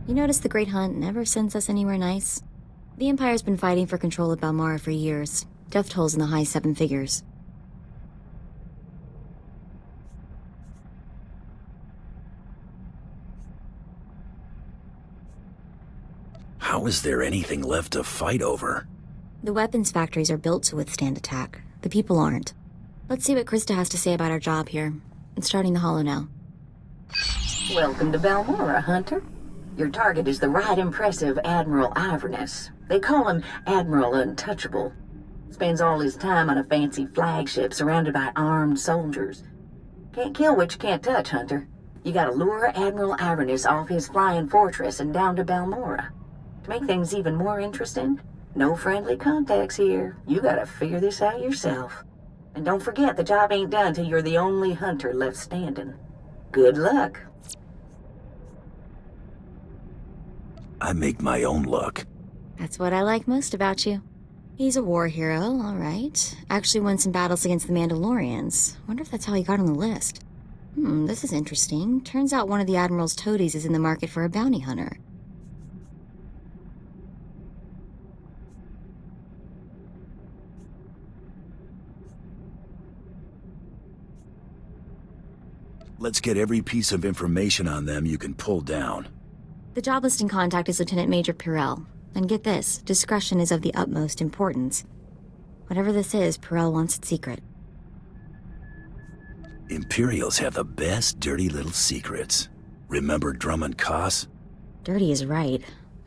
You notice the Great Hunt never sends us anywhere nice? The Empire's been fighting for control of Balmorra for years. Death tolls in the high 7 figures. How is there anything left to fight over? The weapons factories are built to withstand attack. The people aren't. Let's see what Krista has to say about our job here. It's starting the holo now. Welcome to Balmorra, Hunter. Your target is the right impressive Admiral Iverness. They call him Admiral Untouchable. Spends all his time on a fancy flagship surrounded by armed soldiers. Can't kill what you can't touch, Hunter. You gotta lure Admiral Iverness off his flying fortress and down to Balmorra. To make things even more interesting, no friendly contacts here. You gotta figure this out yourself. And don't forget, the job ain't done till you're the only hunter left standing. Good luck. I make my own luck. That's what I like most about you. He's a war hero, all right. Actually won some battles against the Mandalorians. Wonder if that's how he got on the list. This is interesting. Turns out one of the Admiral's toadies is in the market for a bounty hunter. Let's get every piece of information on them you can pull down. The job listing contact is Lieutenant Major Pyrrell. And get this, discretion is of the utmost importance. Whatever this is, Pyrrell wants it secret. Imperials have the best dirty little secrets. Remember Drummond Koss? Dirty is right.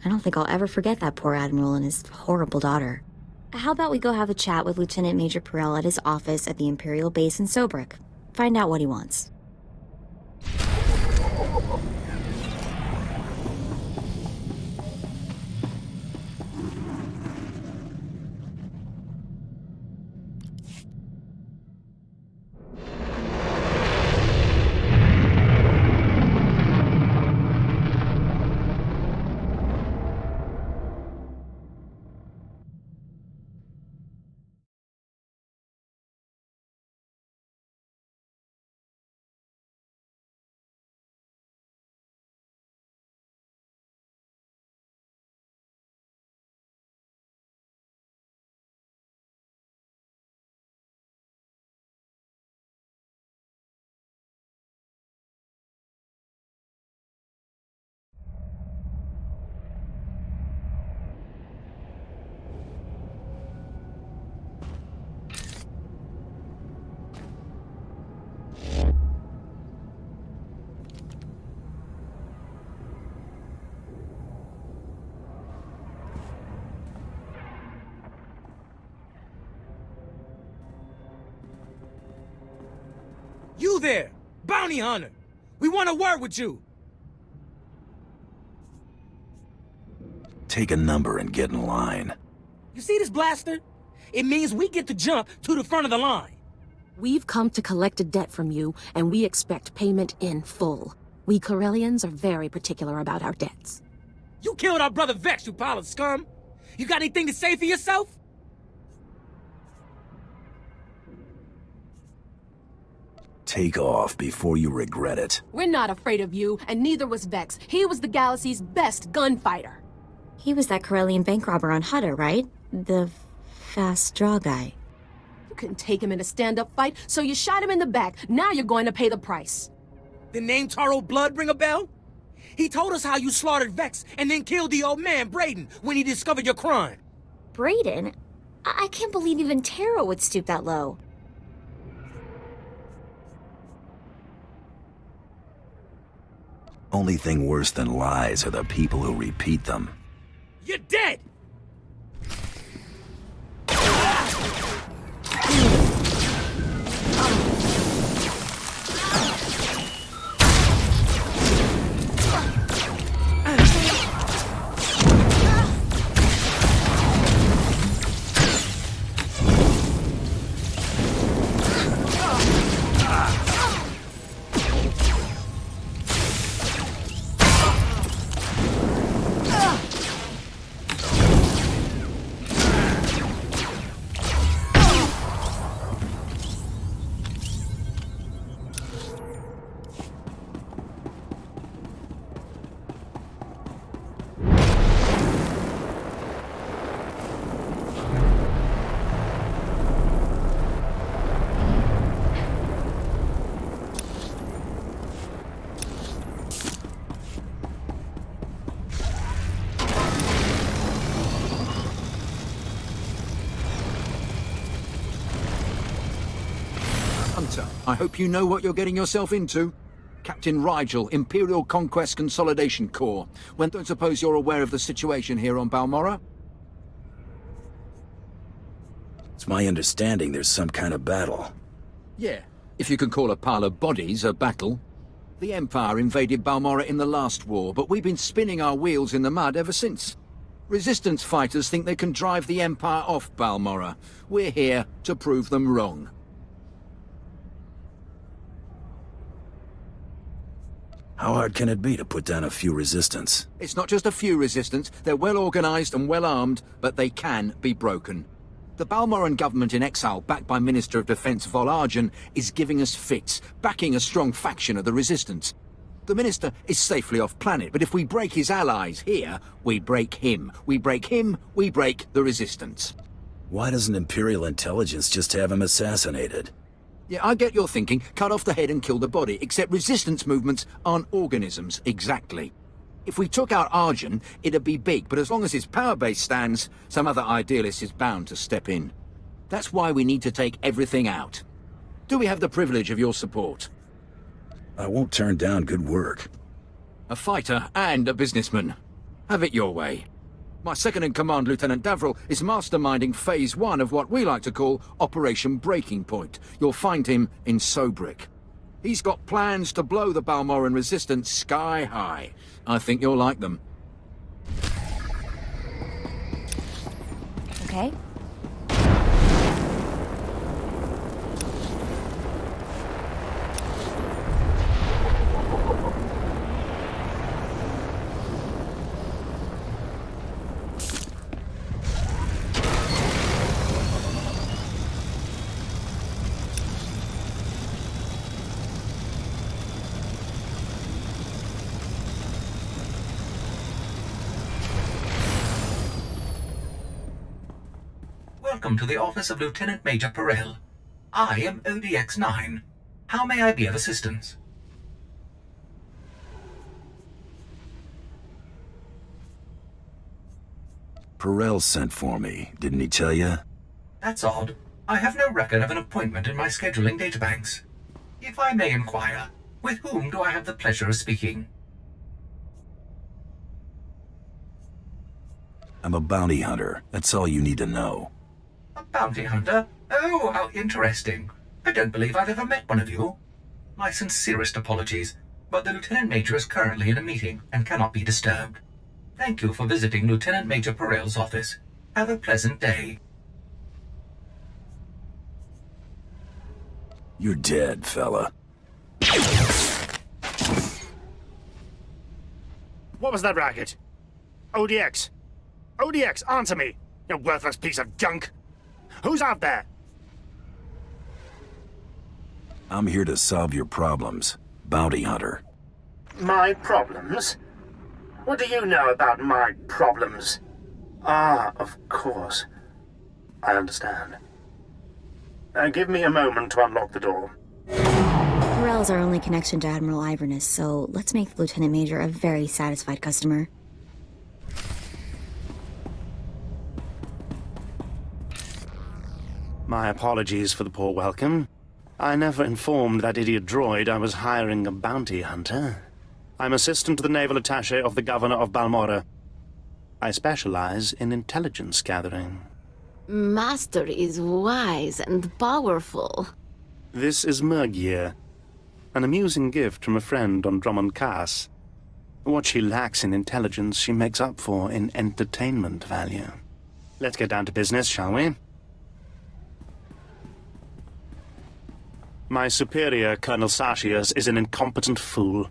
I don't think I'll ever forget that poor Admiral and his horrible daughter. How about we go have a chat with Lieutenant Major Pyrrell at his office at the Imperial base in Sobrik? Find out what he wants. You there! Bounty hunter! We want to work with you! Take a number and get in line. You see this blaster? It means we get to jump to the front of the line. We've come to collect a debt from you, and we expect payment in full. We Corellians are very particular about our debts. You killed our brother Vex, you pile of scum! You got anything to say for yourself? Take off before you regret it. We're not afraid of you, and neither was Vex. He was the galaxy's best gunfighter. He was that Corellian bank robber on Hutter, right? The fast draw guy. You couldn't take him in a stand-up fight, so you shot him in the back. Now you're going to pay the price. The name Taro Blood ring a bell? He told us how you slaughtered Vex and then killed the old man, Brayden, when he discovered your crime. Brayden? I can't believe even Taro would stoop that low. Only thing worse than lies are the people who repeat them. You're dead! Hunter, I hope you know what you're getting yourself into. Captain Rigel, Imperial Conquest Consolidation Corps. When don't suppose you're aware of the situation here on Balmorra? It's my understanding there's some kind of battle. Yeah, if you can call a pile of bodies a battle. The Empire invaded Balmorra in the last war, but we've been spinning our wheels in the mud ever since. Resistance fighters think they can drive the Empire off Balmorra. We're here to prove them wrong. How hard can it be to put down a few resistance? It's not just a few resistance. They're well organized and well armed, but they can be broken. The Balmorran government in exile, backed by Minister of Defense Volargen, is giving us fits, backing a strong faction of the resistance. The minister is safely off planet, but if we break his allies here, we break him. We break him, we break the resistance. Why doesn't Imperial Intelligence just have him assassinated? Yeah, I get your thinking, cut off the head and kill the body, except resistance movements aren't organisms, exactly. If we took out Arjun, it'd be big, but as long as his power base stands, some other idealist is bound to step in. That's why we need to take everything out. Do we have the privilege of your support? I won't turn down good work. A fighter and a businessman. Have it your way. My second-in-command, Lieutenant Davril, is masterminding Phase 1 of what we like to call Operation Breaking Point. You'll find him in Sobrik. He's got plans to blow the Balmorran resistance sky high. I think you'll like them. Okay. Welcome to the office of Lieutenant Major Perel. I am ODX-9. How may I be of assistance? Perel sent for me, didn't he tell you? That's odd. I have no record of an appointment in my scheduling databanks. If I may inquire, with whom do I have the pleasure of speaking? I'm a bounty hunter. That's all you need to know. A bounty hunter? Oh, how interesting. I don't believe I've ever met one of you. My sincerest apologies, but the Lieutenant Major is currently in a meeting and cannot be disturbed. Thank you for visiting Lieutenant Major Perel's office. Have a pleasant day. You're dead, fella. What was that racket? ODX. ODX, answer me, you worthless piece of junk. Who's out there? I'm here to solve your problems, bounty hunter. My problems? What do you know about my problems? Ah, of course. I understand. Give me a moment to unlock the door. Perel's our only connection to Admiral Iverness, so let's make the Lieutenant Major a very satisfied customer. My apologies for the poor welcome. I never informed that idiot droid I was hiring a bounty hunter. I'm assistant to the naval attaché of the governor of Balmorra. I specialize in intelligence gathering. Master is wise and powerful. This is Murgier, an amusing gift from a friend on Drummond Cass. What she lacks in intelligence, she makes up for in entertainment value. Let's get down to business, shall we? My superior, Colonel Sartius, is an incompetent fool.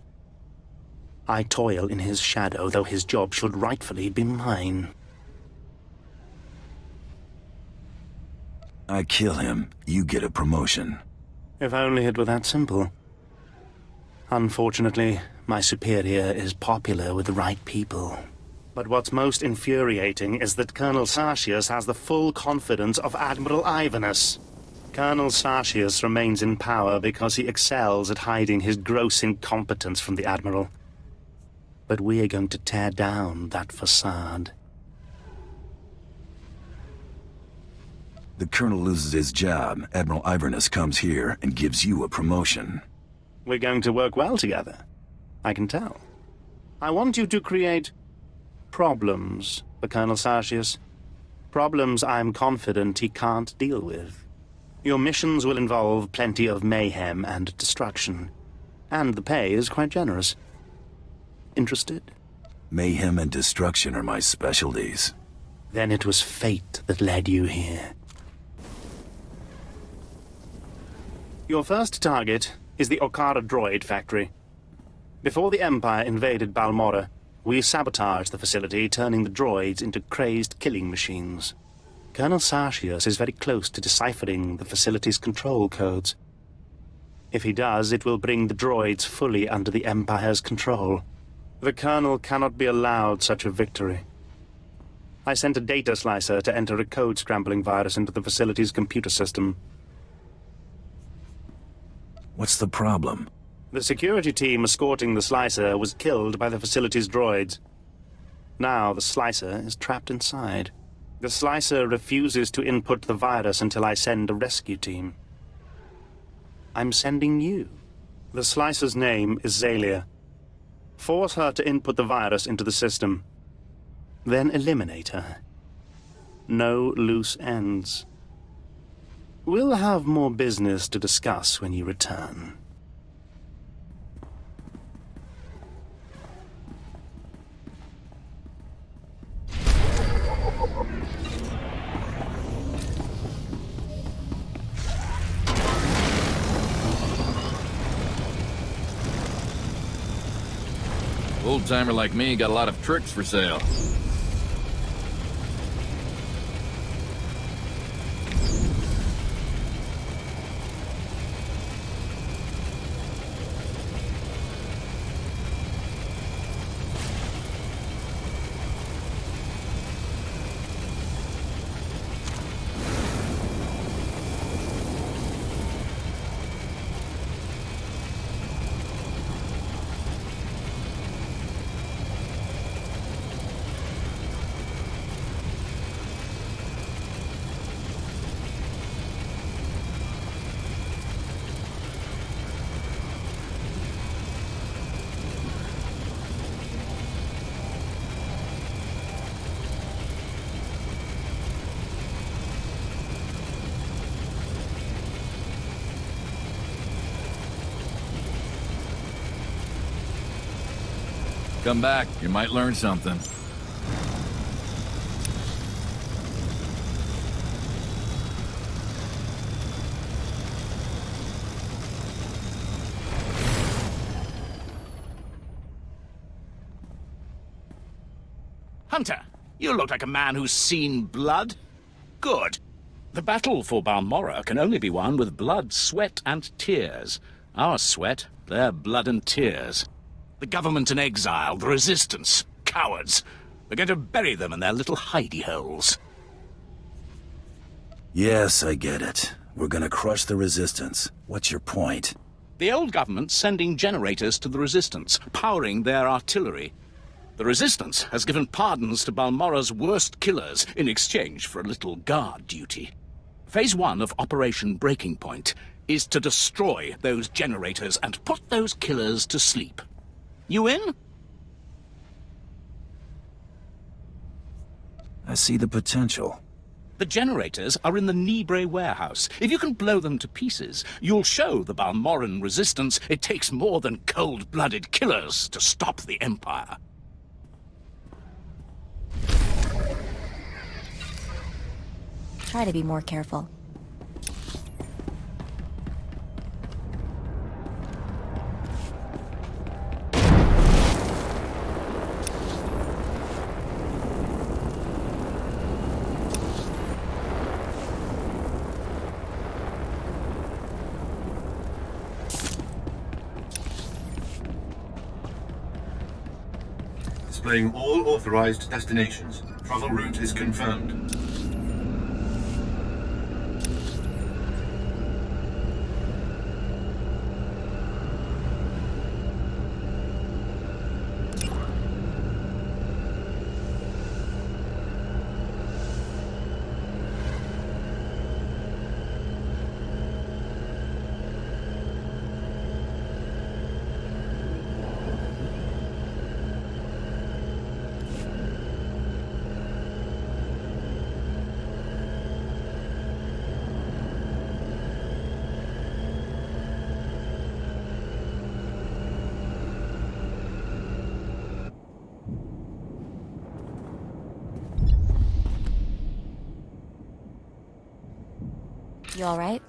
I toil in his shadow, though his job should rightfully be mine. I kill him, you get a promotion. If only it were that simple. Unfortunately, my superior is popular with the right people. But what's most infuriating is that Colonel Sartius has the full confidence of Admiral Iverness. Colonel Sartius remains in power because he excels at hiding his gross incompetence from the Admiral. But we are going to tear down that facade. The Colonel loses his job, Admiral Iverness comes here and gives you a promotion. We're going to work well together. I can tell. I want you to create problems for Colonel Sartius. Problems I'm confident he can't deal with. Your missions will involve plenty of mayhem and destruction. And the pay is quite generous. Interested? Mayhem and destruction are my specialties. Then it was fate that led you here. Your first target is the Okara droid factory. Before the Empire invaded Balmorra, we sabotaged the facility, turning the droids into crazed killing machines. Colonel Sartius is very close to deciphering the facility's control codes. If he does, it will bring the droids fully under the Empire's control. The Colonel cannot be allowed such a victory. I sent a data slicer to enter a code-scrambling virus into the facility's computer system. What's the problem? The security team escorting the slicer was killed by the facility's droids. Now the slicer is trapped inside. The slicer refuses to input the virus until I send a rescue team. I'm sending you. The slicer's name is Zalia. Force her to input the virus into the system. Then eliminate her. No loose ends. We'll have more business to discuss when you return. Old-timer like me got a lot of tricks for sale. Come back, you might learn something. Hunter, you look like a man who's seen blood. Good. The battle for Balmorra can only be won with blood, sweat, and tears. Our sweat, their blood and tears. The government in exile, the resistance, cowards. We're going to bury them in their little hidey holes. Yes, I get it. We're gonna crush the resistance. What's your point? The old government's sending generators to the resistance, powering their artillery. The resistance has given pardons to Balmorra's worst killers in exchange for a little guard duty. Phase 1 of Operation Breaking Point is to destroy those generators and put those killers to sleep. You in? I see the potential. The generators are in the Nibre warehouse. If you can blow them to pieces, you'll show the Balmorran resistance it takes more than cold-blooded killers to stop the Empire. Try to be more careful. Displaying all authorized destinations. Travel route is confirmed. You alright?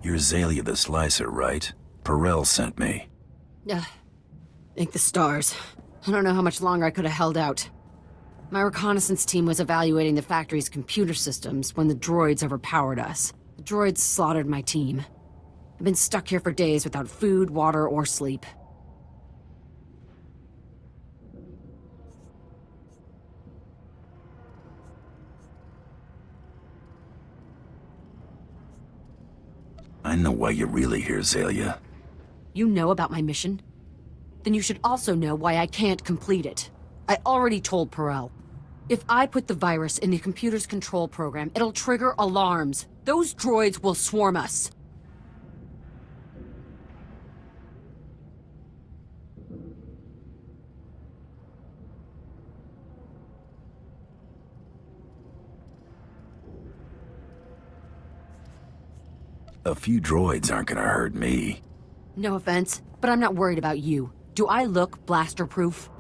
You're Zalia the Slicer, right? Perel sent me. Thank the stars. I don't know how much longer I could have held out. My reconnaissance team was evaluating the factory's computer systems when the droids overpowered us. The droids slaughtered my team. I've been stuck here for days without food, water, or sleep. I know why you're really here, Zalia. You know about my mission? Then you should also know why I can't complete it. I already told Perel. If I put the virus in the computer's control program, it'll trigger alarms. Those droids will swarm us. A few droids aren't gonna hurt me. No offense, but I'm not worried about you. Do I look blaster-proof?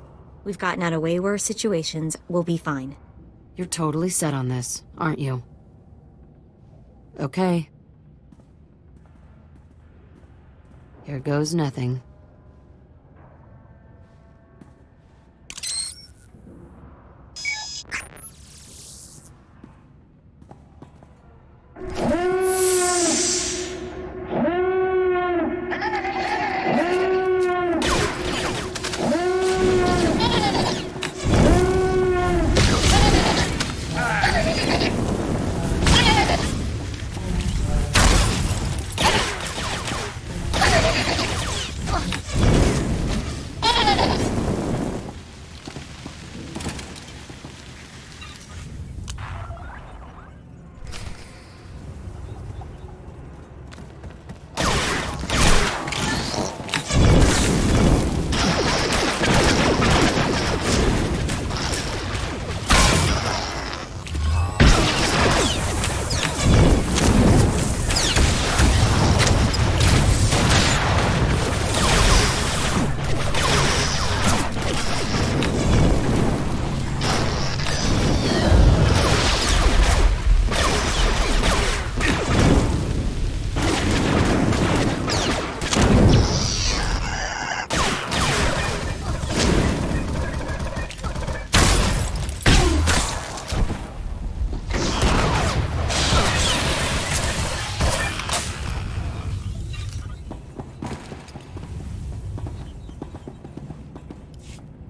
We've gotten out of way worse situations. We'll be fine. You're totally set on this, aren't you? Okay. Here goes nothing.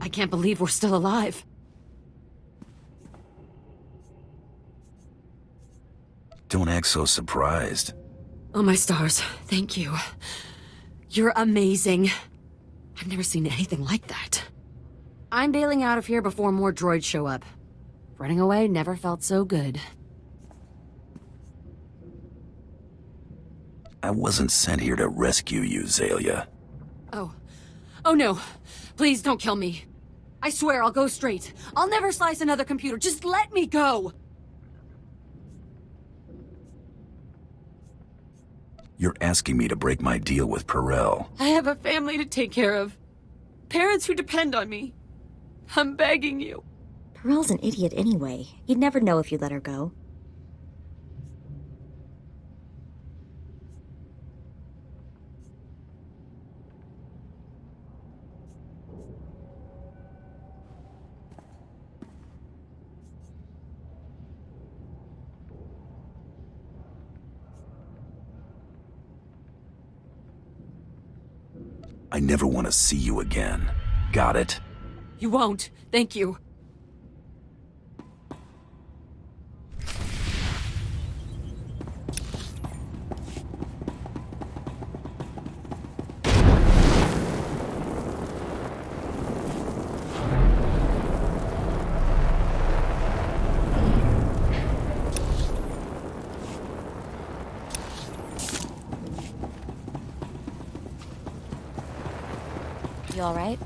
I can't believe we're still alive. Don't act so surprised. Oh, my stars. Thank you. You're amazing. I've never seen anything like that. I'm bailing out of here before more droids show up. Running away never felt so good. I wasn't sent here to rescue you, Zalia. Oh. Oh no. Please don't kill me. I swear I'll go straight. I'll never slice another computer. Just let me go! You're asking me to break my deal with Perel. I have a family to take care of. Parents who depend on me. I'm begging you. Perel's an idiot anyway. He'd never know if you let her go. I never want to see you again. Got it? You won't. Thank you. You all right?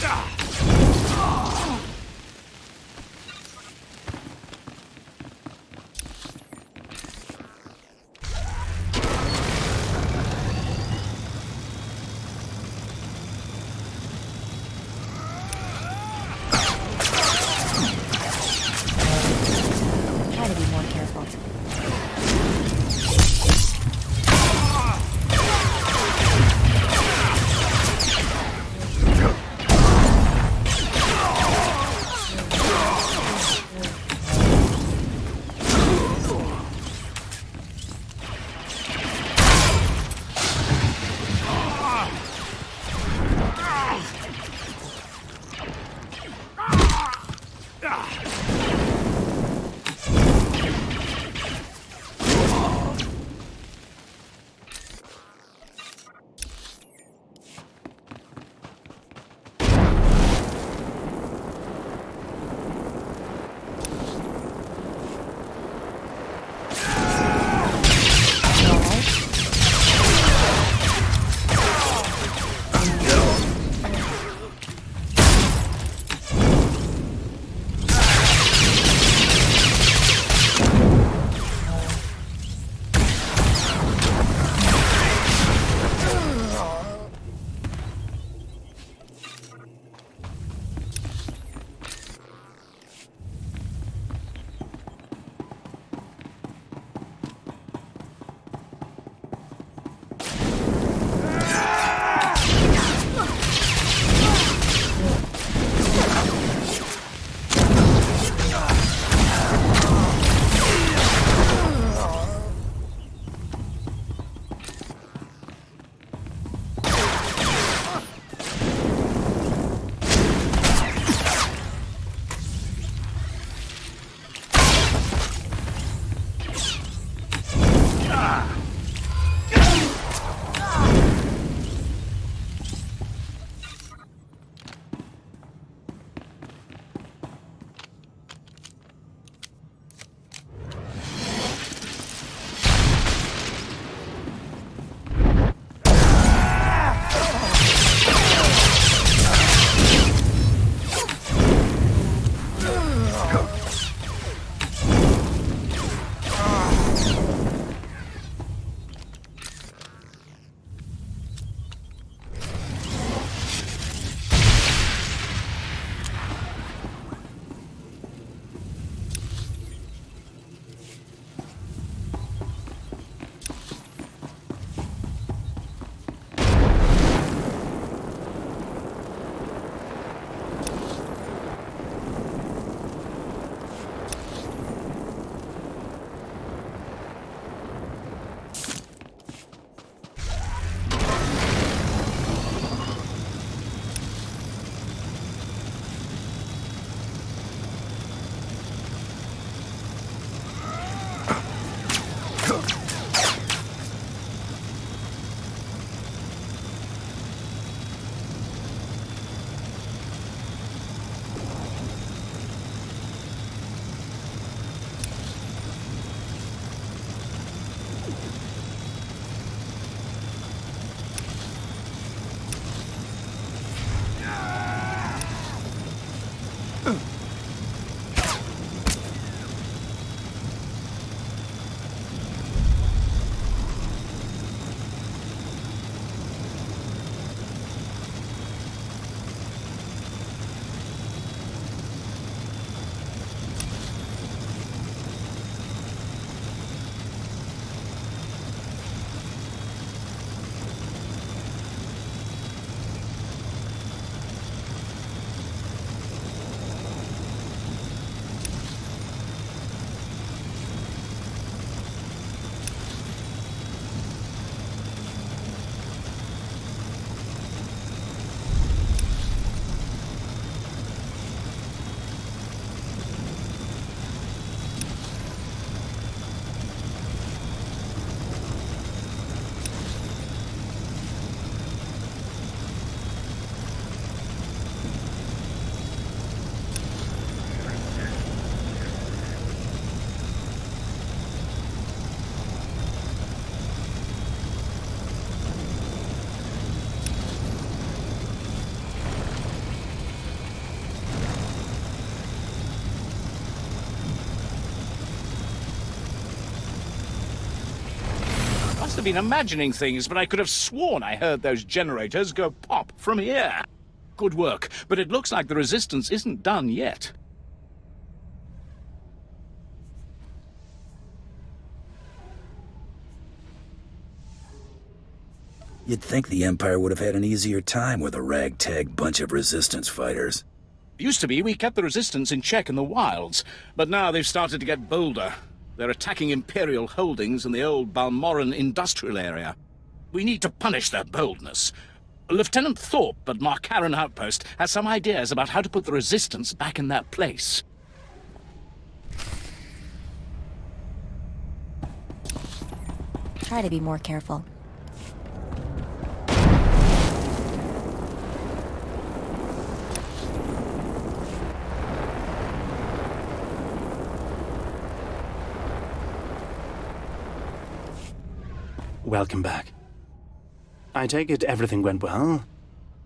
Try to be more careful. been imagining things, but I could have sworn I heard those generators go pop from here. Good work, but it looks like the resistance isn't done yet. You'd think the Empire would have had an easier time with a ragtag bunch of resistance fighters. Used to be we kept the resistance in check in the wilds, but now they've started to get bolder. They're attacking Imperial holdings in the old Balmorran industrial area. We need to punish their boldness. Lieutenant Thorpe at Markaran Outpost has some ideas about how to put the resistance back in their place. Try to be more careful. Welcome back. I take it everything went well,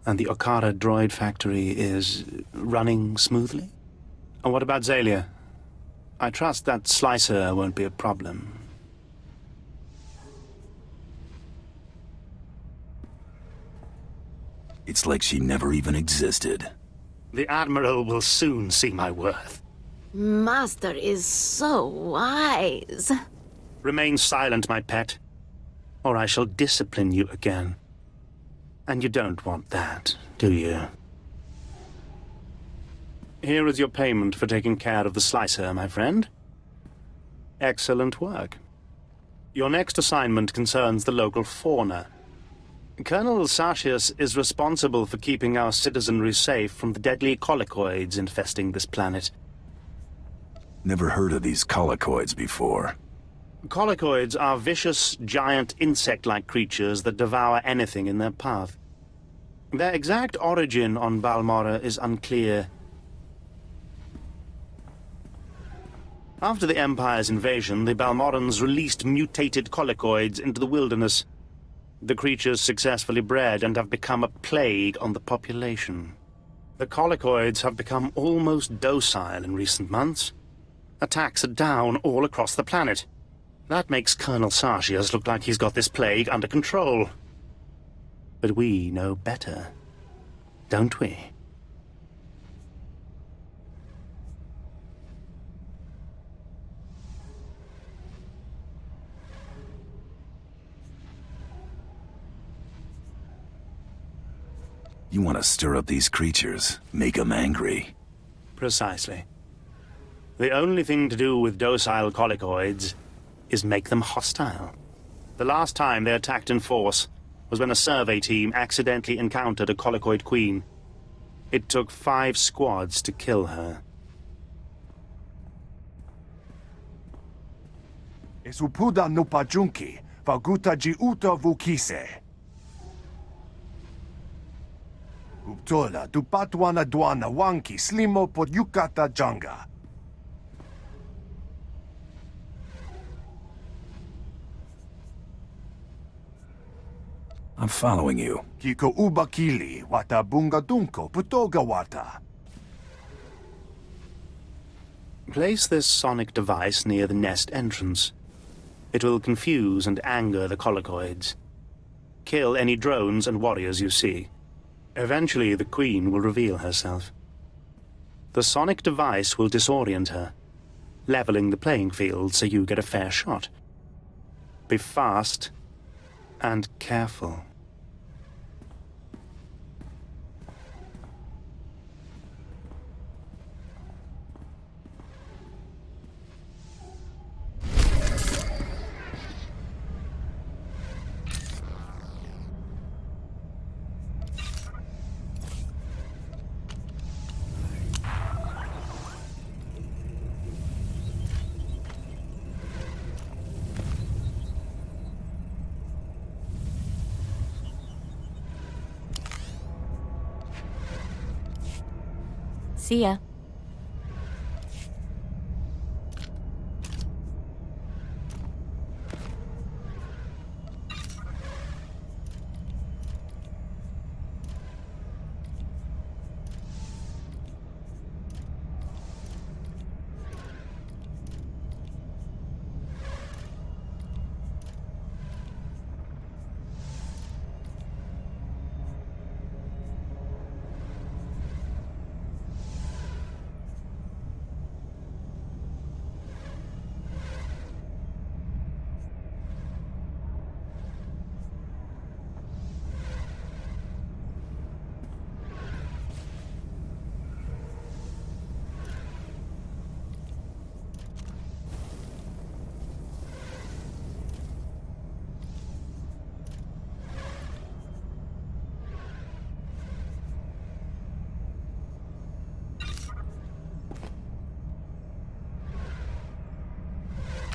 and the Okara droid factory is running smoothly? And what about Zalia? I trust that slicer won't be a problem. It's like she never even existed. The Admiral will soon see my worth. Master is so wise. Remain silent, my pet, or I shall discipline you again. And you don't want that, do you? Here is your payment for taking care of the slicer, my friend. Excellent work. Your next assignment concerns the local fauna. Colonel Sartius is responsible for keeping our citizenry safe from the deadly colicoids infesting this planet. Never heard of these colicoids before. Colicoids are vicious, giant insect-like creatures that devour anything in their path. Their exact origin on Balmorra is unclear. After the Empire's invasion, the Balmorrans released mutated colicoids into the wilderness. The creatures successfully bred and have become a plague on the population. The colicoids have become almost docile in recent months. Attacks are down all across the planet. That makes Colonel Sartius look like he's got this plague under control. But we know better, don't we? You want to stir up these creatures, make them angry. Precisely. The only thing to do with docile colicoids is make them hostile. The last time they attacked in force was when a survey team accidentally encountered a colicoid queen. It took 5 squads to kill her. Esupuda no pajunki, vaguta jiuta vukise. Uptola dupatwana dwana wanki slimo pod yukata janga. I'm following you. Kiko ubakili wata bunga dunko putoga wata. Place this sonic device near the nest entrance. It will confuse and anger the colicoids. Kill any drones and warriors you see. Eventually, the Queen will reveal herself. The sonic device will disorient her, leveling the playing field so you get a fair shot. Be fast and careful. See ya.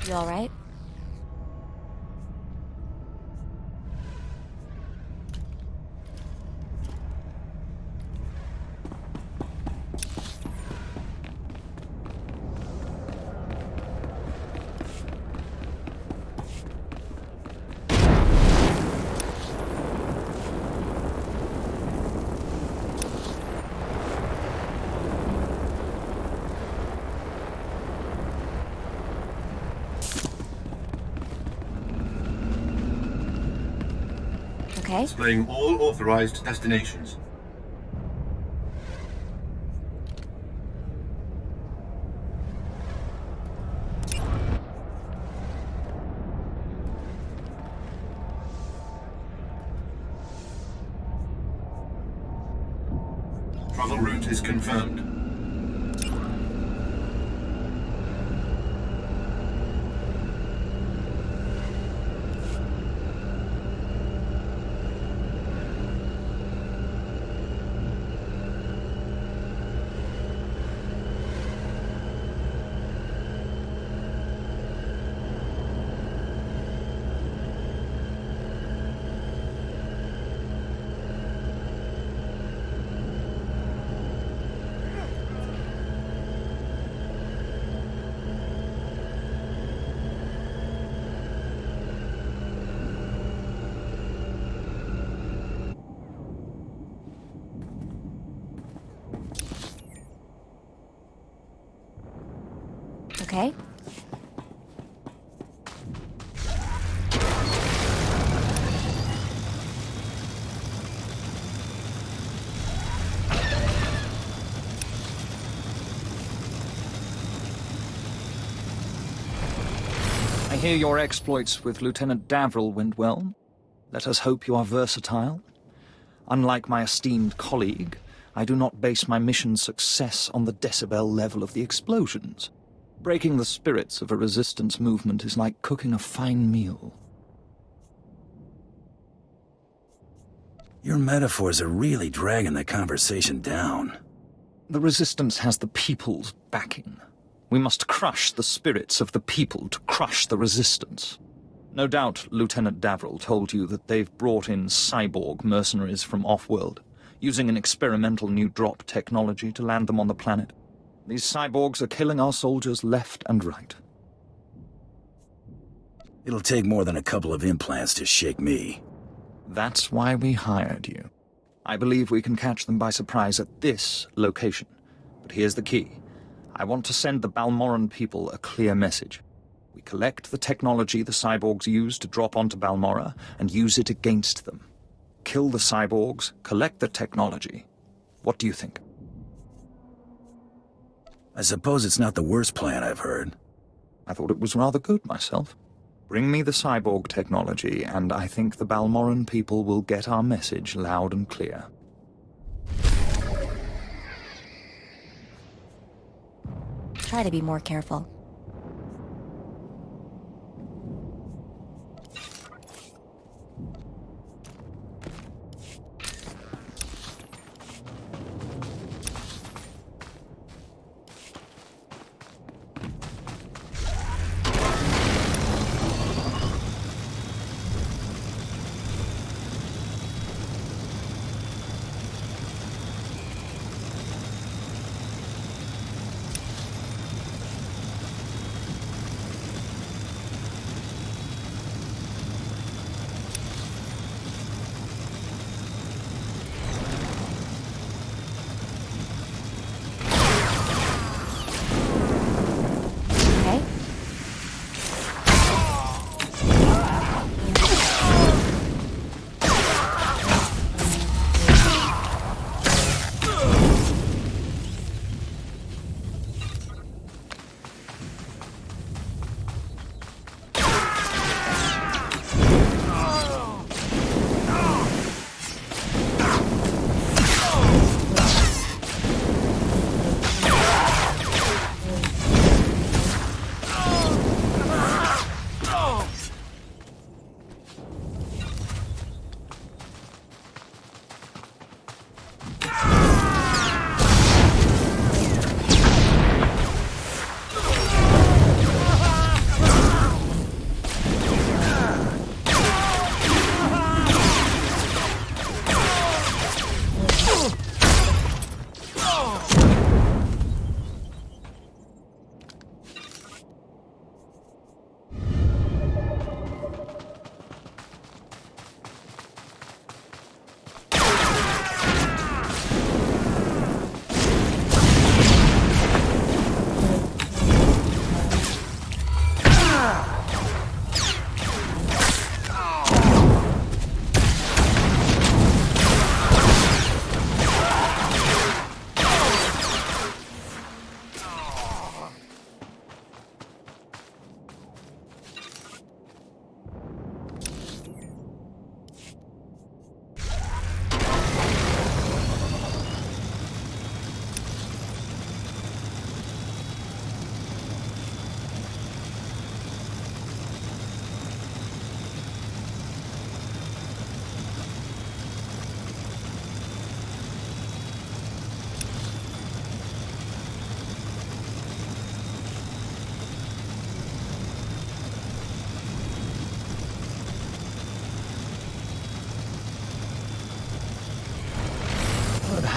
You alright? Okay. Displaying all authorized destinations. Travel route is confirmed. Okay. I hear your exploits with Lieutenant Davril went well. Let us hope you are versatile. Unlike my esteemed colleague, I do not base my mission's success on the decibel level of the explosions. Breaking the spirits of a resistance movement is like cooking a fine meal. Your metaphors are really dragging the conversation down. The resistance has the people's backing. We must crush the spirits of the people to crush the resistance. No doubt Lieutenant Davril told you that they've brought in cyborg mercenaries from off-world, using an experimental new drop technology to land them on the planet. These cyborgs are killing our soldiers left and right. It'll take more than a couple of implants to shake me. That's why we hired you. I believe we can catch them by surprise at this location. But here's the key. I want to send the Balmorran people a clear message. We collect the technology the cyborgs use to drop onto Balmorra and use it against them. Kill the cyborgs, collect the technology. What do you think? I suppose it's not the worst plan I've heard. I thought it was rather good myself. Bring me the cyborg technology, and I think the Balmorran people will get our message loud and clear. Try to be more careful.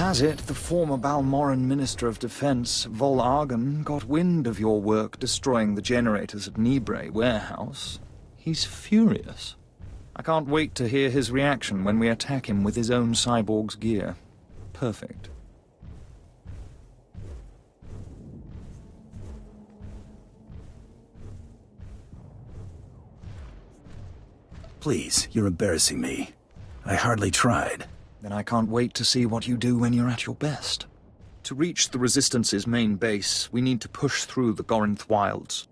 has it, the former Balmorran Minister of Defense, Vol Argon, got wind of your work destroying the generators at Nibre warehouse. He's furious. I can't wait to hear his reaction when we attack him with his own cyborg's gear. Perfect. Please, you're embarrassing me. I hardly tried. Then I can't wait to see what you do when you're at your best. To reach the Resistance's main base, we need to push through the Gorinth wilds.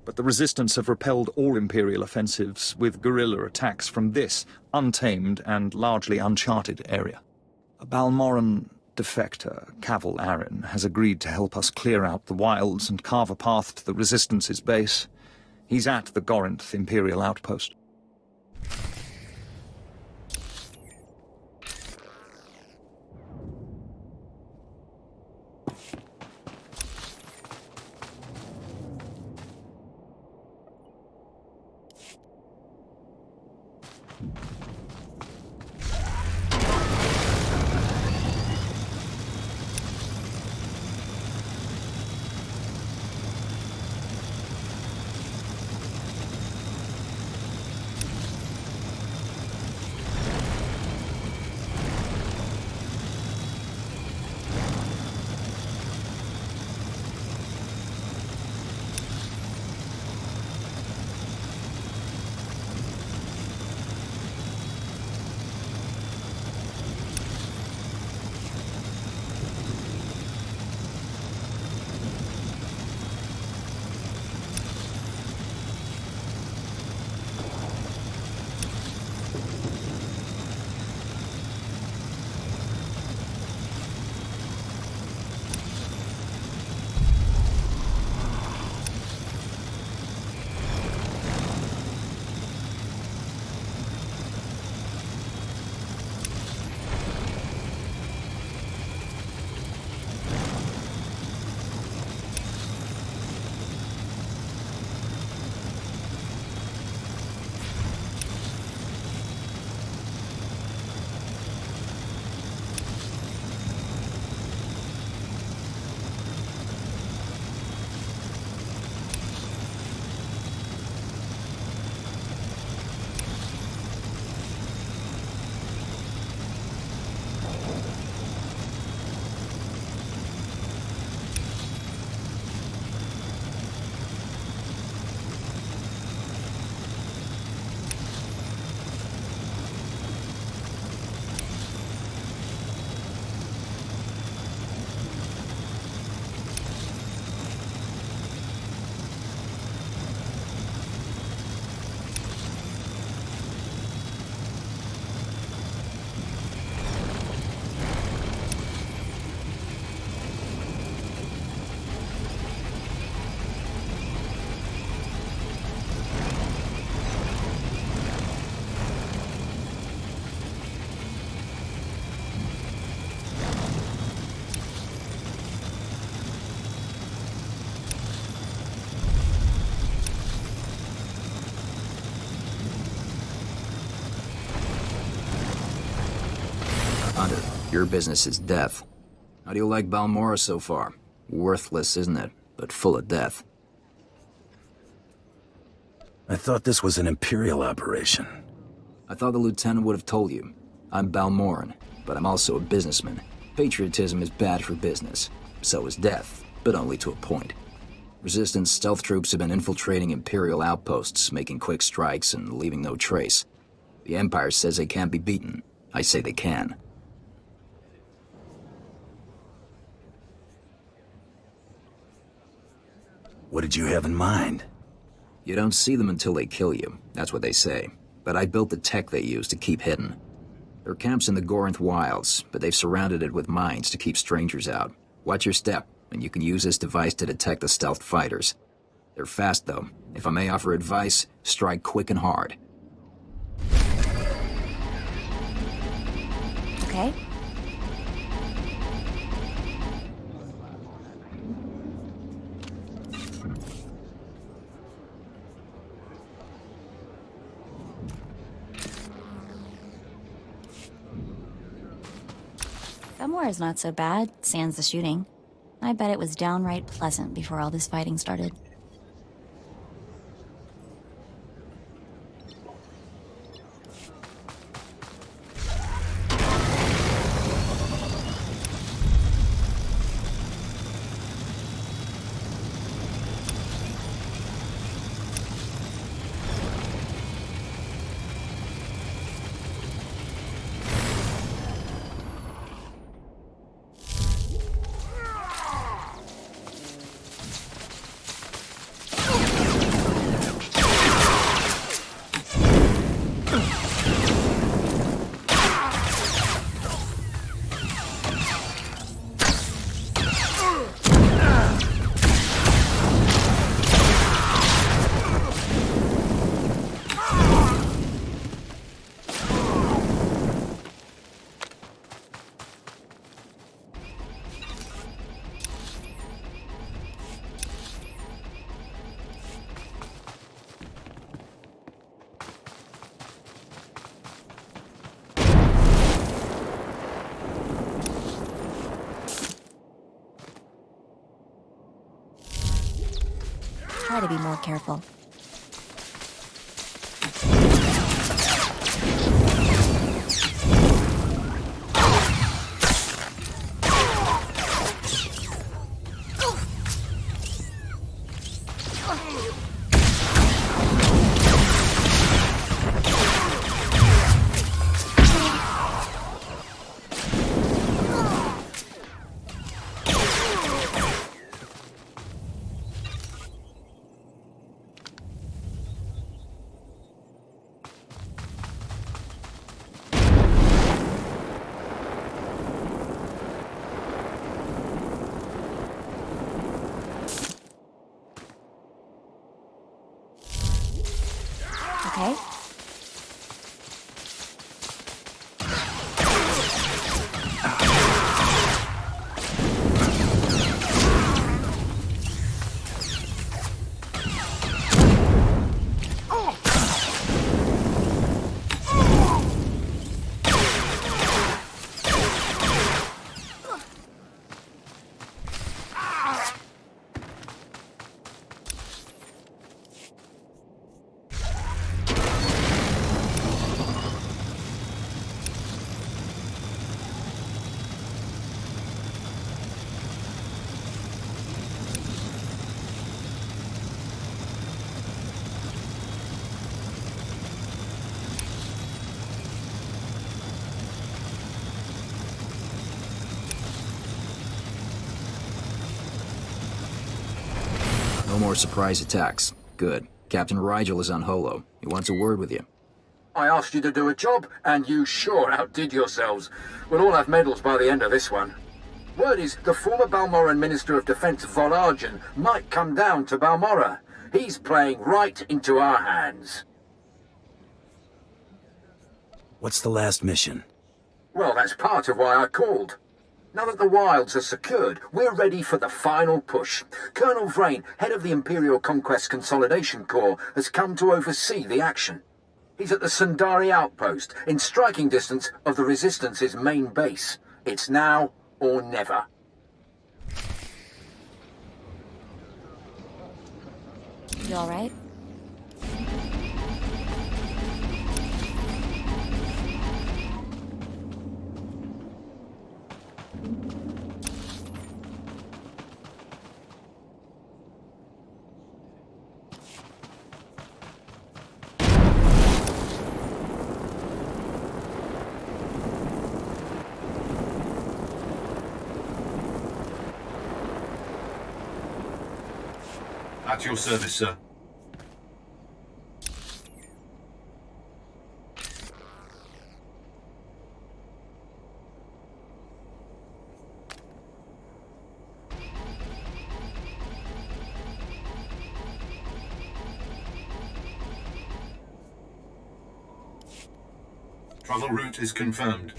But the Resistance have repelled all Imperial offensives with guerrilla attacks from this untamed and largely uncharted area. A Balmorran defector, Cavil Arryn, has agreed to help us clear out the wilds and carve a path to the Resistance's base. He's at the Gorinth Imperial outpost. Hunter, your business is death. How do you like Balmorra so far? Worthless, isn't it? But full of death. I thought this was an Imperial operation. I thought the Lieutenant would have told you. I'm Balmorran, but I'm also a businessman. Patriotism is bad for business. So is death, but only to a point. Resistance stealth troops have been infiltrating Imperial outposts, making quick strikes and leaving no trace. The Empire says they can't be beaten. I say they can. What did you have in mind? You don't see them until they kill you. That's what they say. But I built the tech they use to keep hidden. There are camps in the Gorinth wilds, but they've surrounded it with mines to keep strangers out. Watch your step, and you can use this device to detect the stealth fighters. They're fast, though. If I may offer advice, strike quick and hard. Okay. Balmorra's not so bad, sans the shooting. I bet it was downright pleasant before all this fighting started. Try to be more careful. Okay. No more surprise attacks. Good. Captain Rigel is on holo. He wants a word with you. I asked you to do a job, and you sure outdid yourselves. We'll all have medals by the end of this one. Word is the former Balmorran Minister of Defense Vol'Argen might come down to Balmorra. He's playing right into our hands. What's the last mission? Well, that's part of why I called. Now that the wilds are secured, we're ready for the final push. Colonel Vrain, head of the Imperial Conquest Consolidation Corps, has come to oversee the action. He's at the Sundari outpost, in striking distance of the Resistance's main base. It's now or never. You all right? At your service, sir. Travel route is confirmed.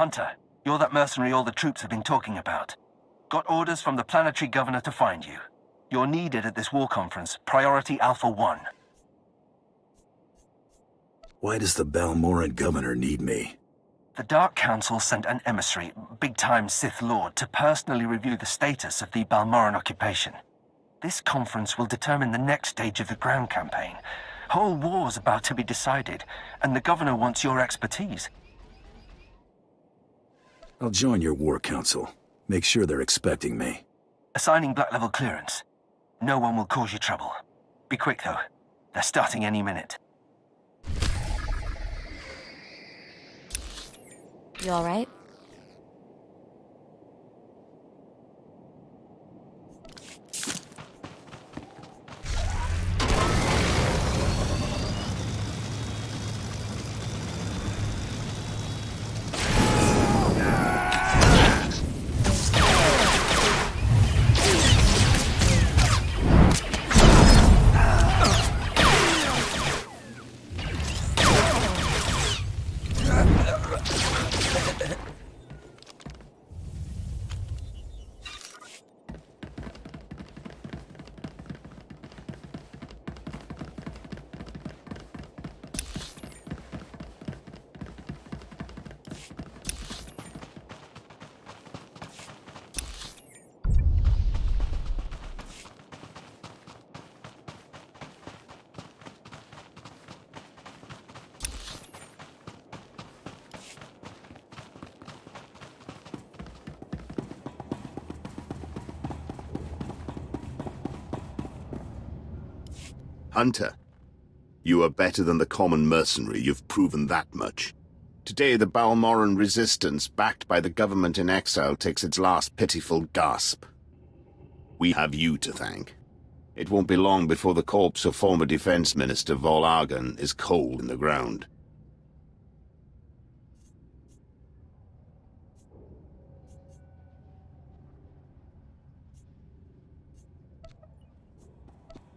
Hunter, you're that mercenary all the troops have been talking about. Got orders from the planetary governor to find you. You're needed at this war conference, Priority Alpha 1. Why does the Balmorran governor need me? The Dark Council sent an emissary, big-time Sith Lord, to personally review the status of the Balmorran occupation. This conference will determine the next stage of the ground campaign. Whole war's about to be decided, and the governor wants your expertise. I'll join your war council. Make sure they're expecting me. Assigning black-level clearance. No one will cause you trouble. Be quick, though. They're starting any minute. You all right? Hunter, you are better than the common mercenary, you've proven that much. Today the Balmorran resistance, backed by the government in exile, takes its last pitiful gasp. We have you to thank. It won't be long before the corpse of former Defense Minister Vol'argan is cold in the ground.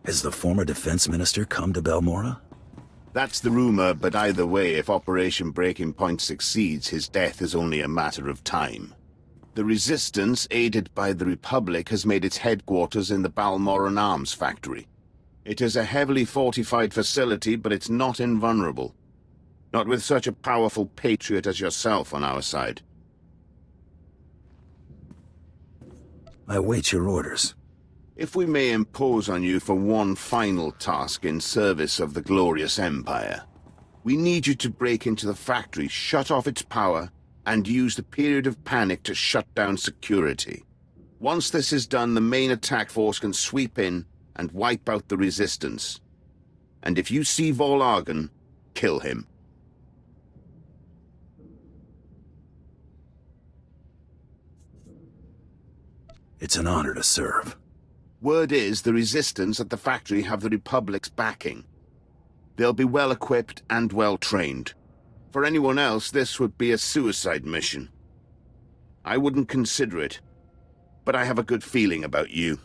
Has the former defense minister come to Balmorra? That's the rumor, but either way, if Operation Breaking Point succeeds, his death is only a matter of time. The Resistance, aided by the Republic, has made its headquarters in the Balmorran Arms Factory. It is a heavily fortified facility, but it's not invulnerable. Not with such a powerful patriot as yourself on our side. I await your orders. If we may impose on you for one final task in service of the glorious Empire, we need you to break into the factory, shut off its power, and use the period of panic to shut down security. Once this is done, the main attack force can sweep in and wipe out the Resistance. And if you see Vol'argan, kill him. It's an honor to serve. Word is the Resistance at the factory have the Republic's backing. They'll be well equipped and well trained. For anyone else, this would be a suicide mission. I wouldn't consider it, but I have a good feeling about you.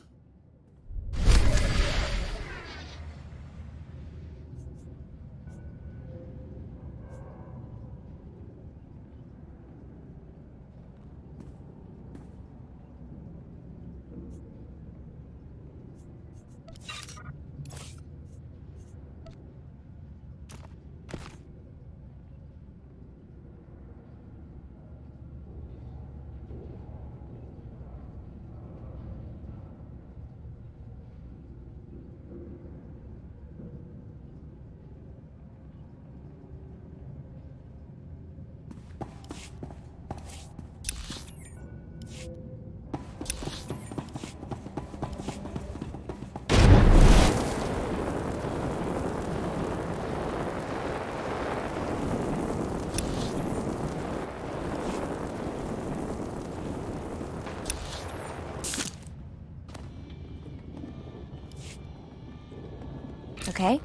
Okay.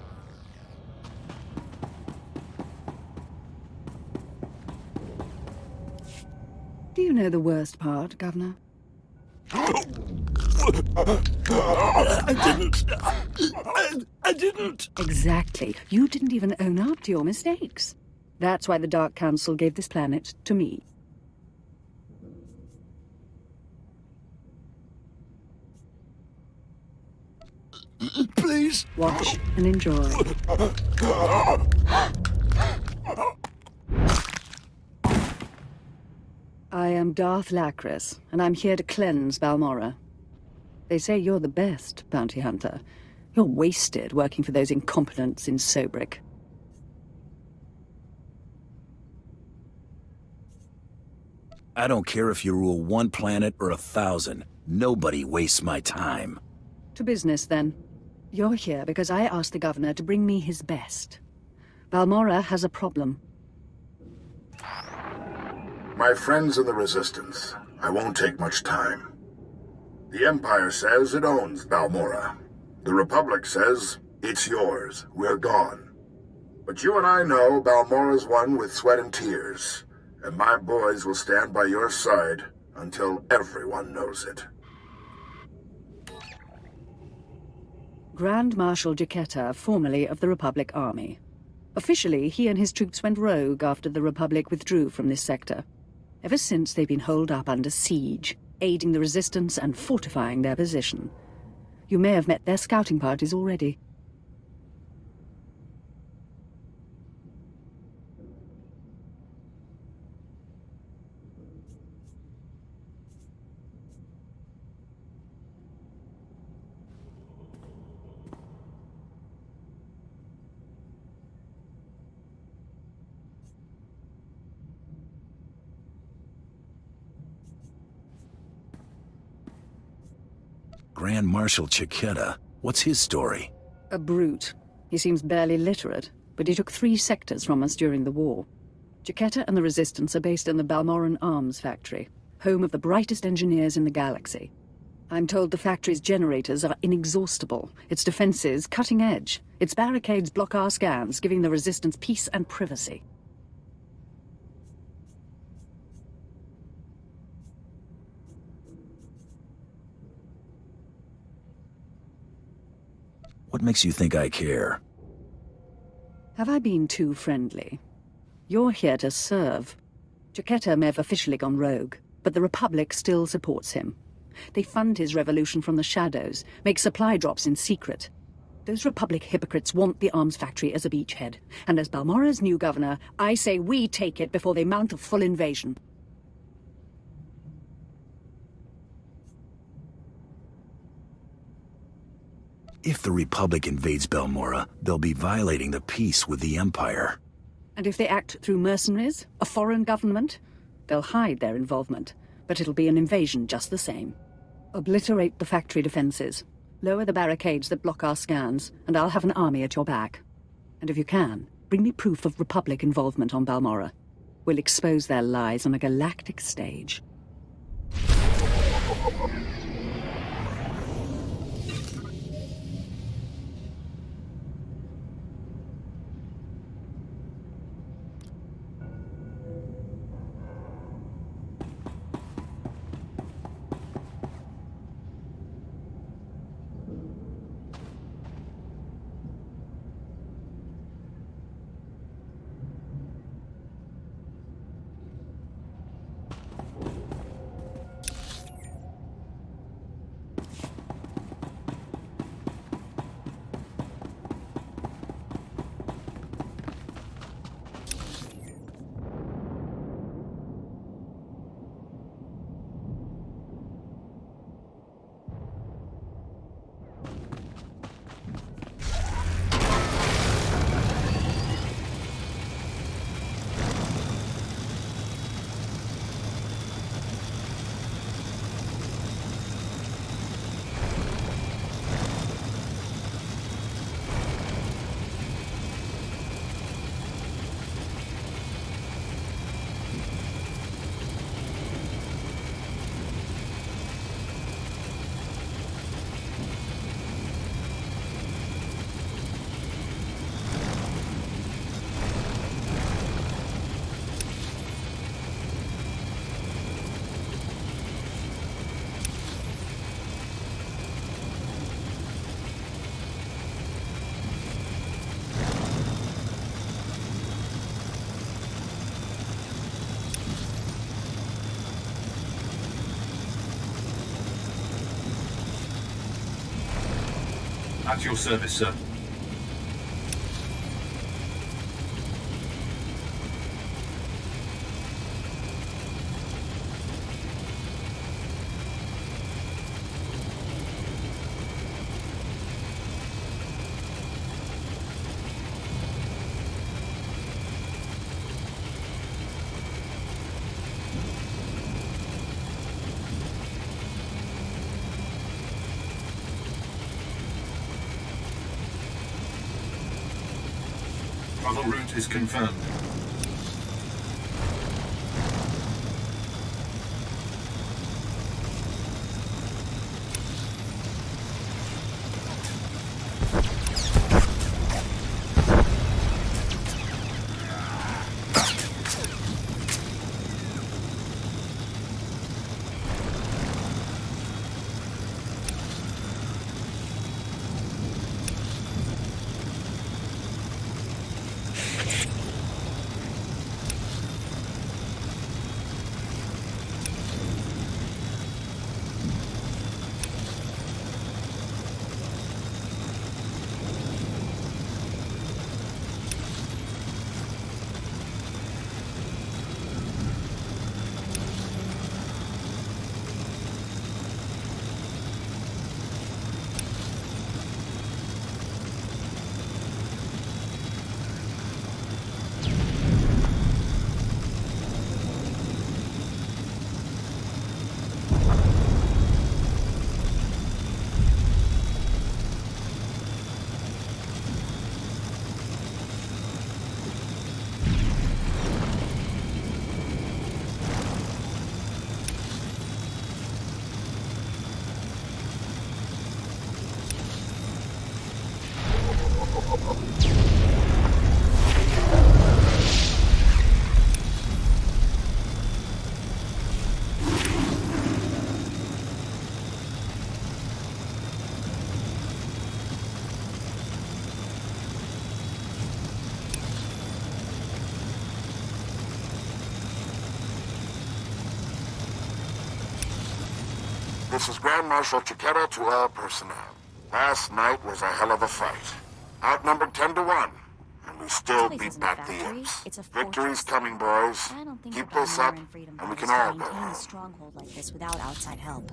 Do you know the worst part, Governor? I didn't. Exactly. You didn't even own up to your mistakes. That's why the Dark Council gave this planet to me. Please? Watch and enjoy. I am Darth Lacris, and I'm here to cleanse Balmorra. They say you're the best bounty hunter. You're wasted working for those incompetents in Sobrick. I don't care if you rule one planet or 1,000. Nobody wastes my time. To business, then. You're here because I asked the governor to bring me his best. Balmorra has a problem. My friends in the Resistance, I won't take much time. The Empire says it owns Balmorra. The Republic says it's yours. We're gone. But you and I know Balmorra's won with sweat and tears, and my boys will stand by your side until everyone knows it. Grand Marshal Giacchetta, formerly of the Republic Army. Officially, he and his troops went rogue after the Republic withdrew from this sector. Ever since, they've been holed up under siege, aiding the Resistance and fortifying their position. You may have met their scouting parties already. Grand Marshal Giacchetta, what's his story? A brute. He seems barely literate, but he took 3 sectors from us during the war. Giacchetta and the Resistance are based in the Balmorran Arms Factory, home of the brightest engineers in the galaxy. I'm told the factory's generators are inexhaustible, its defenses cutting edge, its barricades block our scans, giving the Resistance peace and privacy. What makes you think I care? Have I been too friendly? You're here to serve. Giacchetta may have officially gone rogue, but the Republic still supports him. They fund his revolution from the shadows, make supply drops in secret. Those Republic hypocrites want the arms factory as a beachhead, and as Balmorra's new governor, I say we take it before they mount a full invasion. If the Republic invades Balmorra, they'll be violating the peace with the Empire. And if they act through mercenaries, a foreign government, they'll hide their involvement, but it'll be an invasion just the same. Obliterate the factory defenses, lower the barricades that block our scans, and I'll have an army at your back. And if you can, bring me proof of Republic involvement on Balmorra. We'll expose their lies on a galactic stage. At your service, sir. Travel route is confirmed. This is Grand Marshal Chiquera to all personnel. Last night was a hell of a fight. Outnumbered 10 to 1, and we still beat back the imps. Victory's coming, boys. Keep this up, and we can all go home. A stronghold like this without outside help.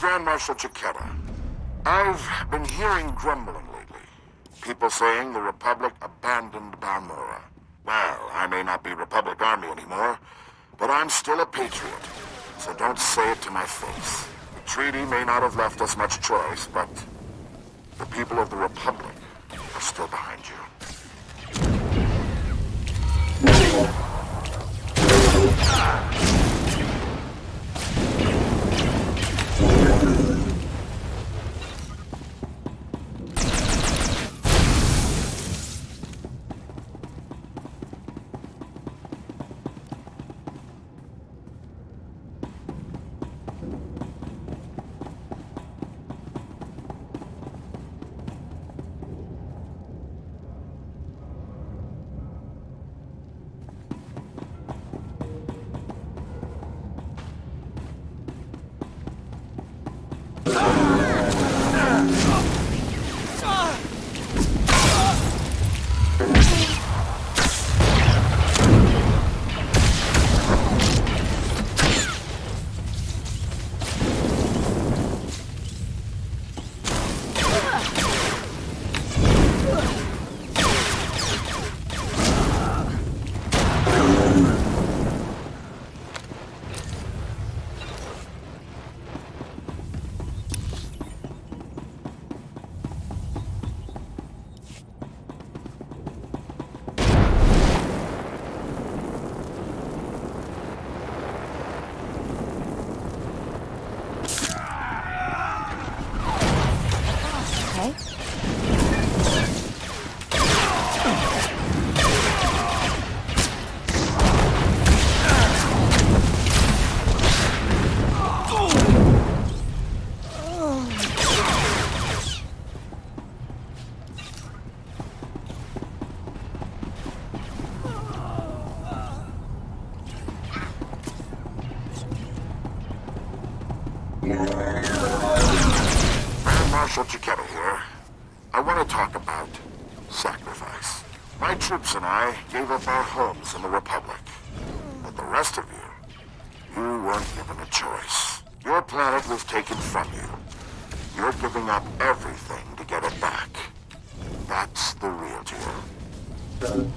Grand Marshal Chiquetta. I've been hearing grumbling lately. People saying the Republic abandoned Balmorra. Well, I may not be Republic Army anymore, but I'm still a patriot. So don't say it to my face. The treaty may not have left us much choice, but the people of the Republic are still behind you. Marshal Chiquetta here. I want to talk about sacrifice. My troops and I gave up our homes in the Republic. But the rest of you, you weren't given a choice. Your planet was taken from you. You're giving up everything to get it back. That's the real deal.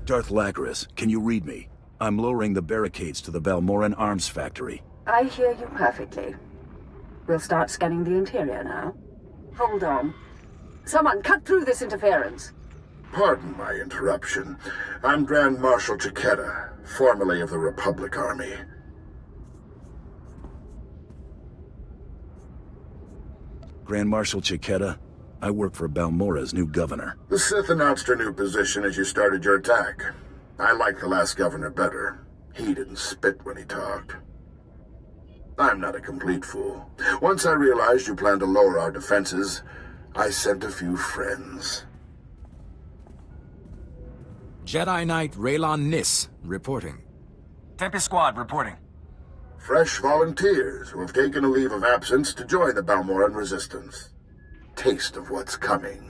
Darth Lacris, can you read me? I'm lowering the barricades to the Balmorran arms factory. I hear you perfectly. We'll start scanning the interior now. Hold on. Someone cut through this interference. Pardon my interruption. I'm Grand Marshal Chiquetta, formerly of the Republic Army. Grand Marshal Chiquetta, I work for Balmorra's new governor. The Sith announced her new position as you started your attack. I liked the last governor better. He didn't spit when he talked. I'm not a complete fool. Once I realized you planned to lower our defenses, I sent a few friends. Jedi Knight Raylon Nis, reporting. Tempest Squad, reporting. Fresh volunteers who have taken a leave of absence to join the Balmorran resistance. Taste of what's coming.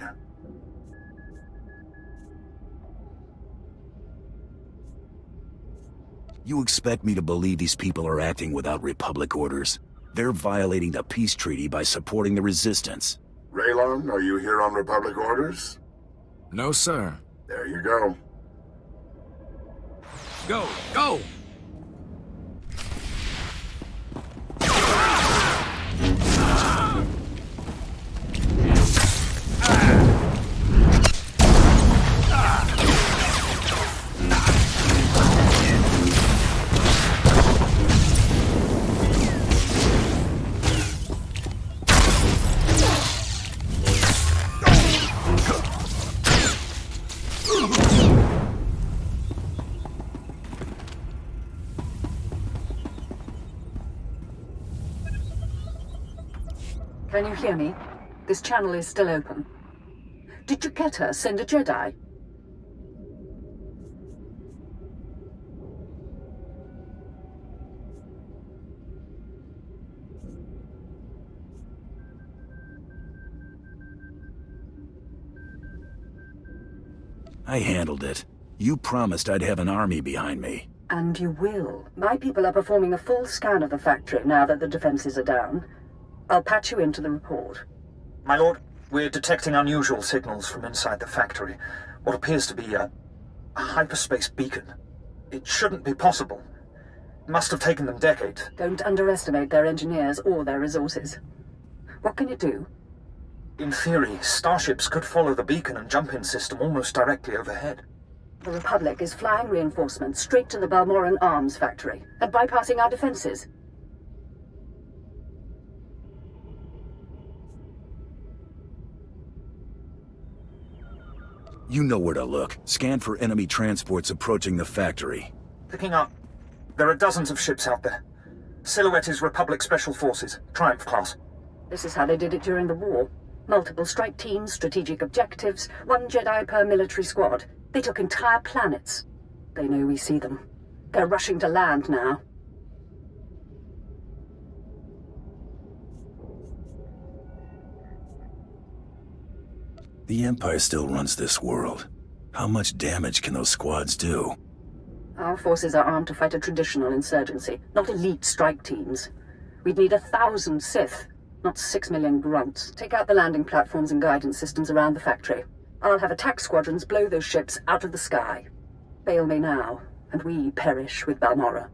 You expect me to believe these people are acting without Republic orders? They're violating the peace treaty by supporting the resistance. Raylon, are you here on Republic orders? No, sir. There you go. Go! Go! Can you hear me? This channel is still open. Did Chiquetta send a Jedi? I handled it. You promised I'd have an army behind me. And you will. My people are performing a full scan of the factory now that the defenses are down. I'll patch you into the report. My lord, we're detecting unusual signals from inside the factory. What appears to be a hyperspace beacon. It shouldn't be possible. It must have taken them decades. Don't underestimate their engineers or their resources. What can it do? In theory, starships could follow the beacon and jump-in system almost directly overhead. The Republic is flying reinforcements straight to the Balmorran arms factory and bypassing our defenses. You know where to look. Scan for enemy transports approaching the factory. Picking up. There are dozens of ships out there. Silhouette is Republic Special Forces, Triumph class. This is how they did it during the war. Multiple strike teams, strategic objectives, 1 Jedi per military squad. They took entire planets. They know we see them. They're rushing to land now. The Empire still runs this world. How much damage can those squads do? Our forces are armed to fight a traditional insurgency, not elite strike teams. We'd need 1,000 Sith, not 6 million grunts. Take out the landing platforms and guidance systems around the factory. I'll have attack squadrons blow those ships out of the sky. Fail me now, and we perish with Balmorra.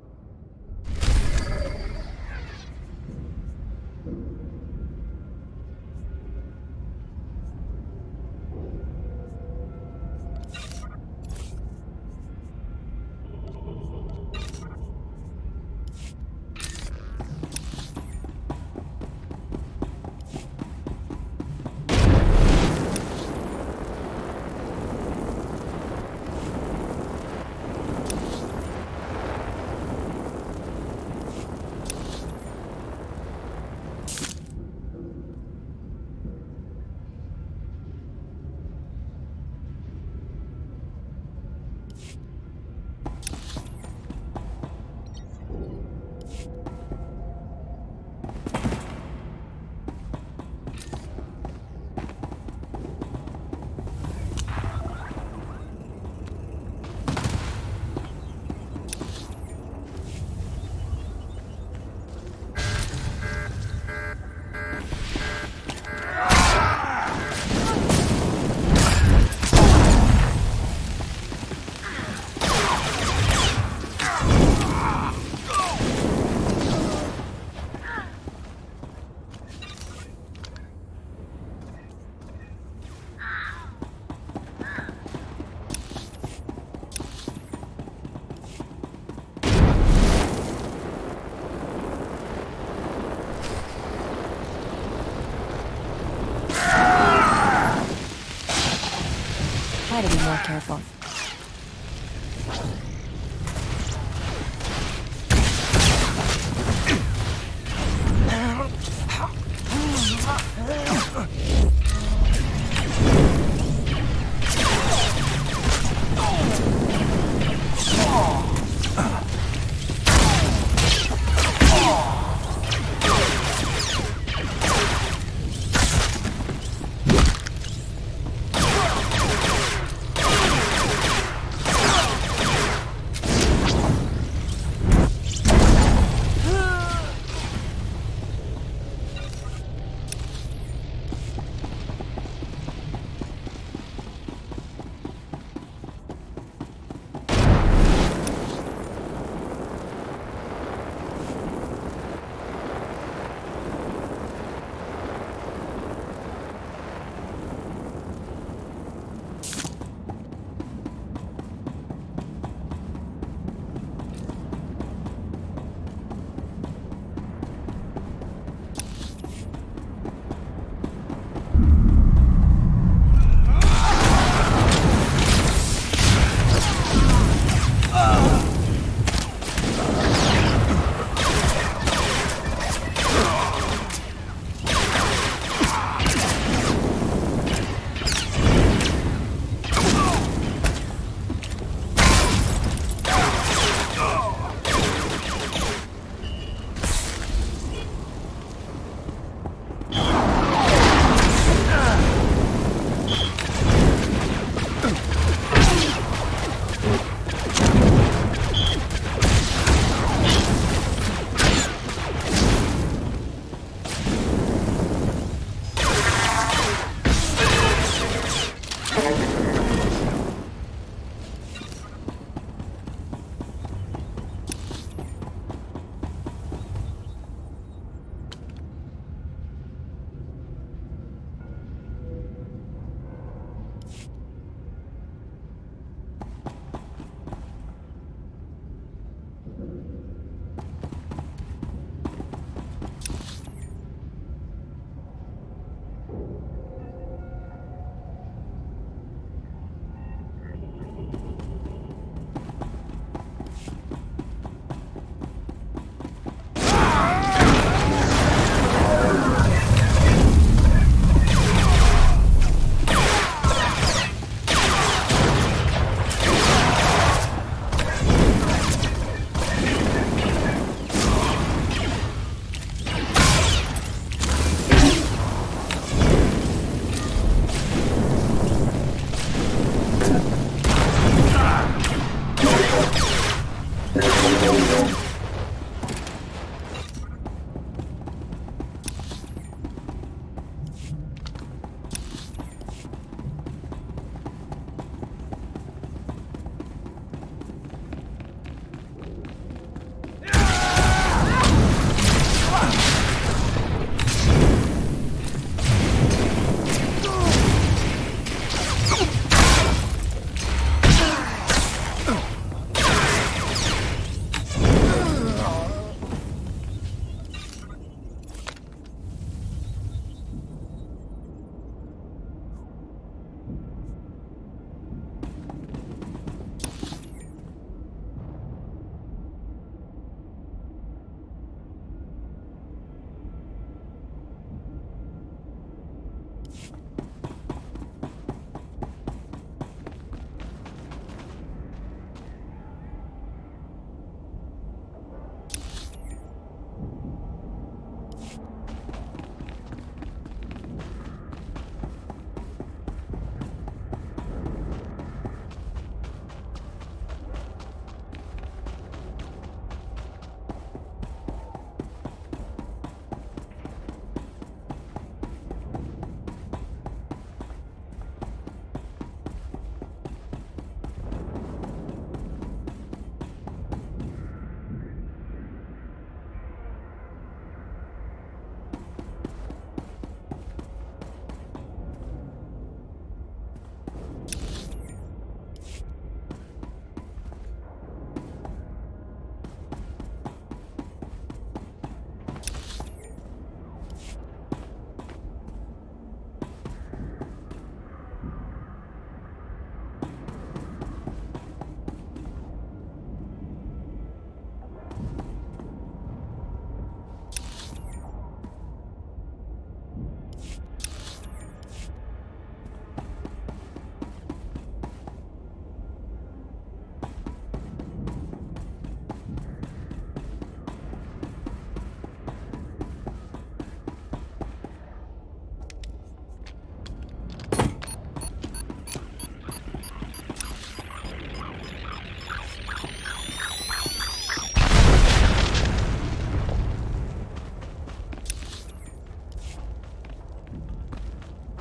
try to be more careful.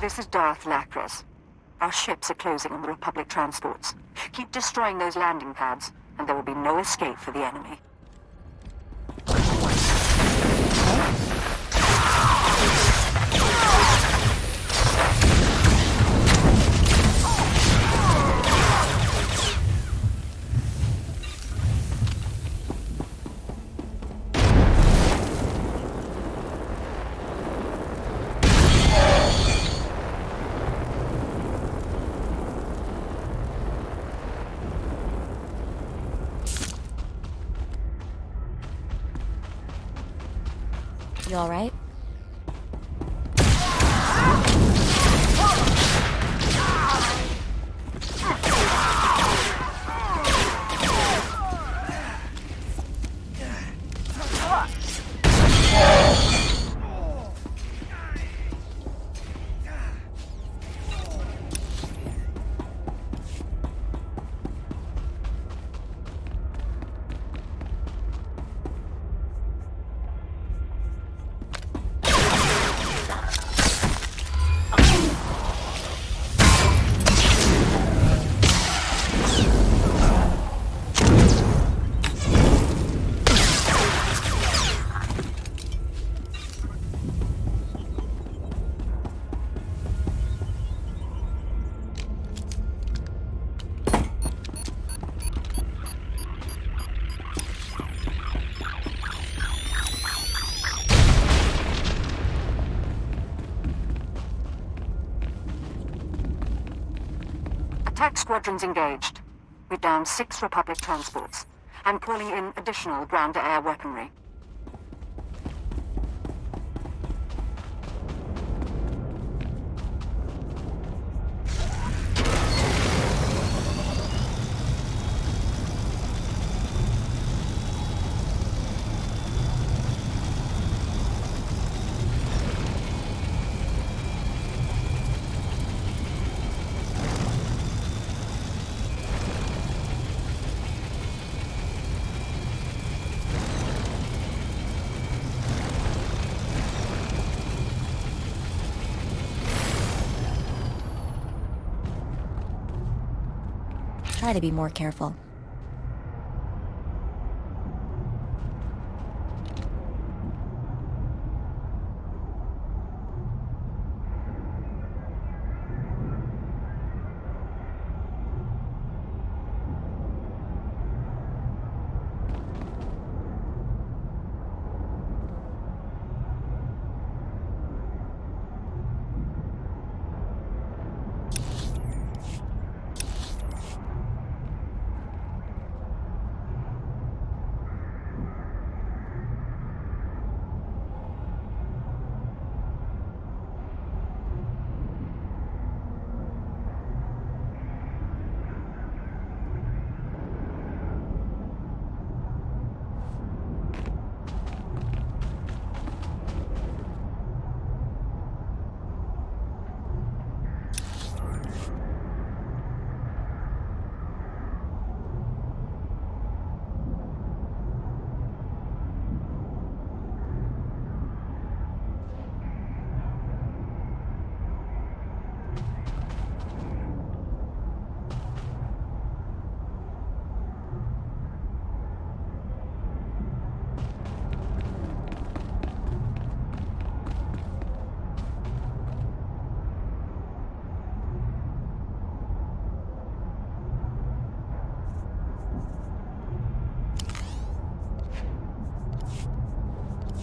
This is Darth Lacris. Our ships are closing on the Republic transports. Keep destroying those landing pads, and there will be no escape for the enemy. You all right? Attack squadrons engaged. We've downed 6 Republic transports. I'm calling in additional ground-to-air weaponry. Try to be more careful.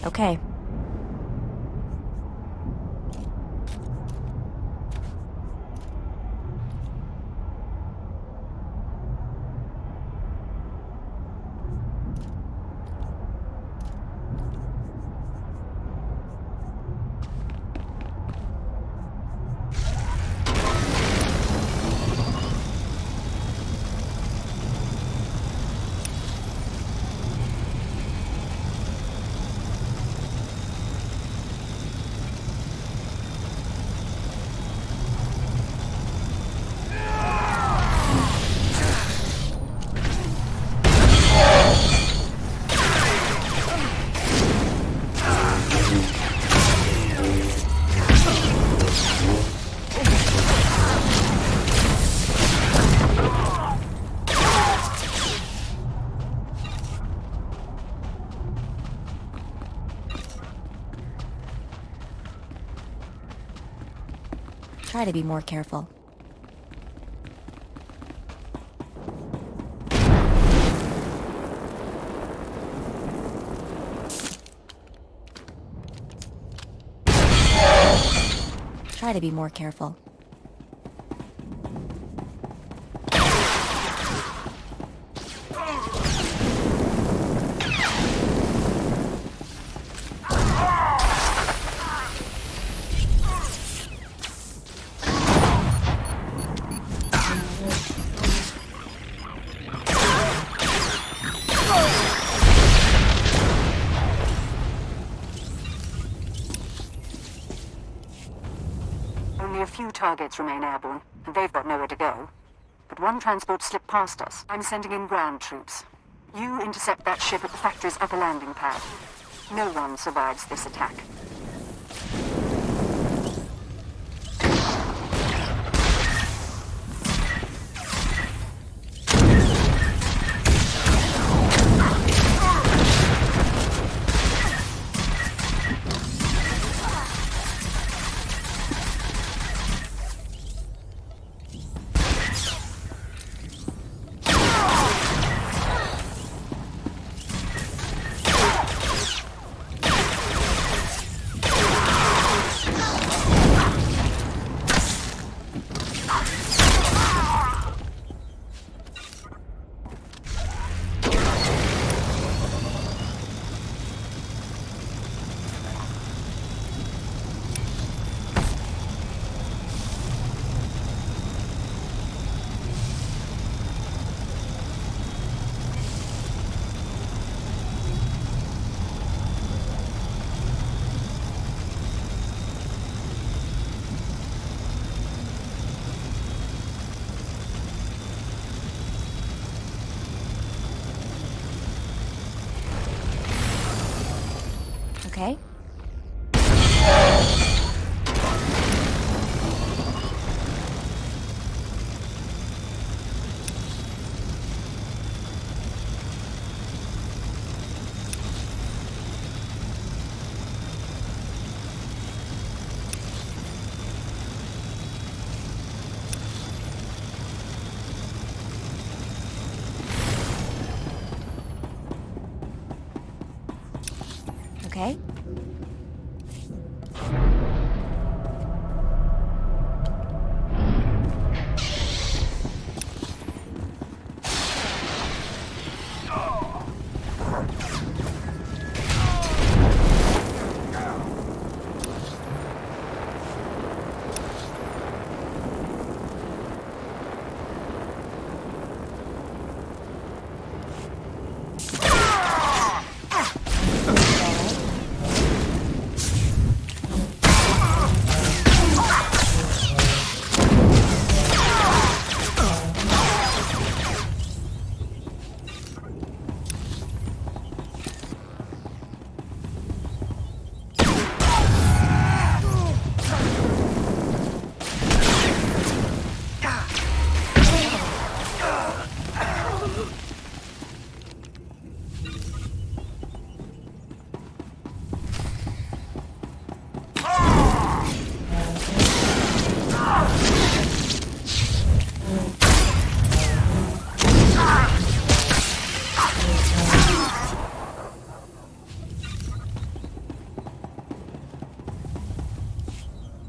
Okay. Try to be more careful. Try to be more careful. Only a few targets remain airborne, and they've got nowhere to go. But one transport slipped past us. I'm sending in ground troops. You intercept that ship at the factory's upper landing pad. No one survives this attack. Okay? Okay?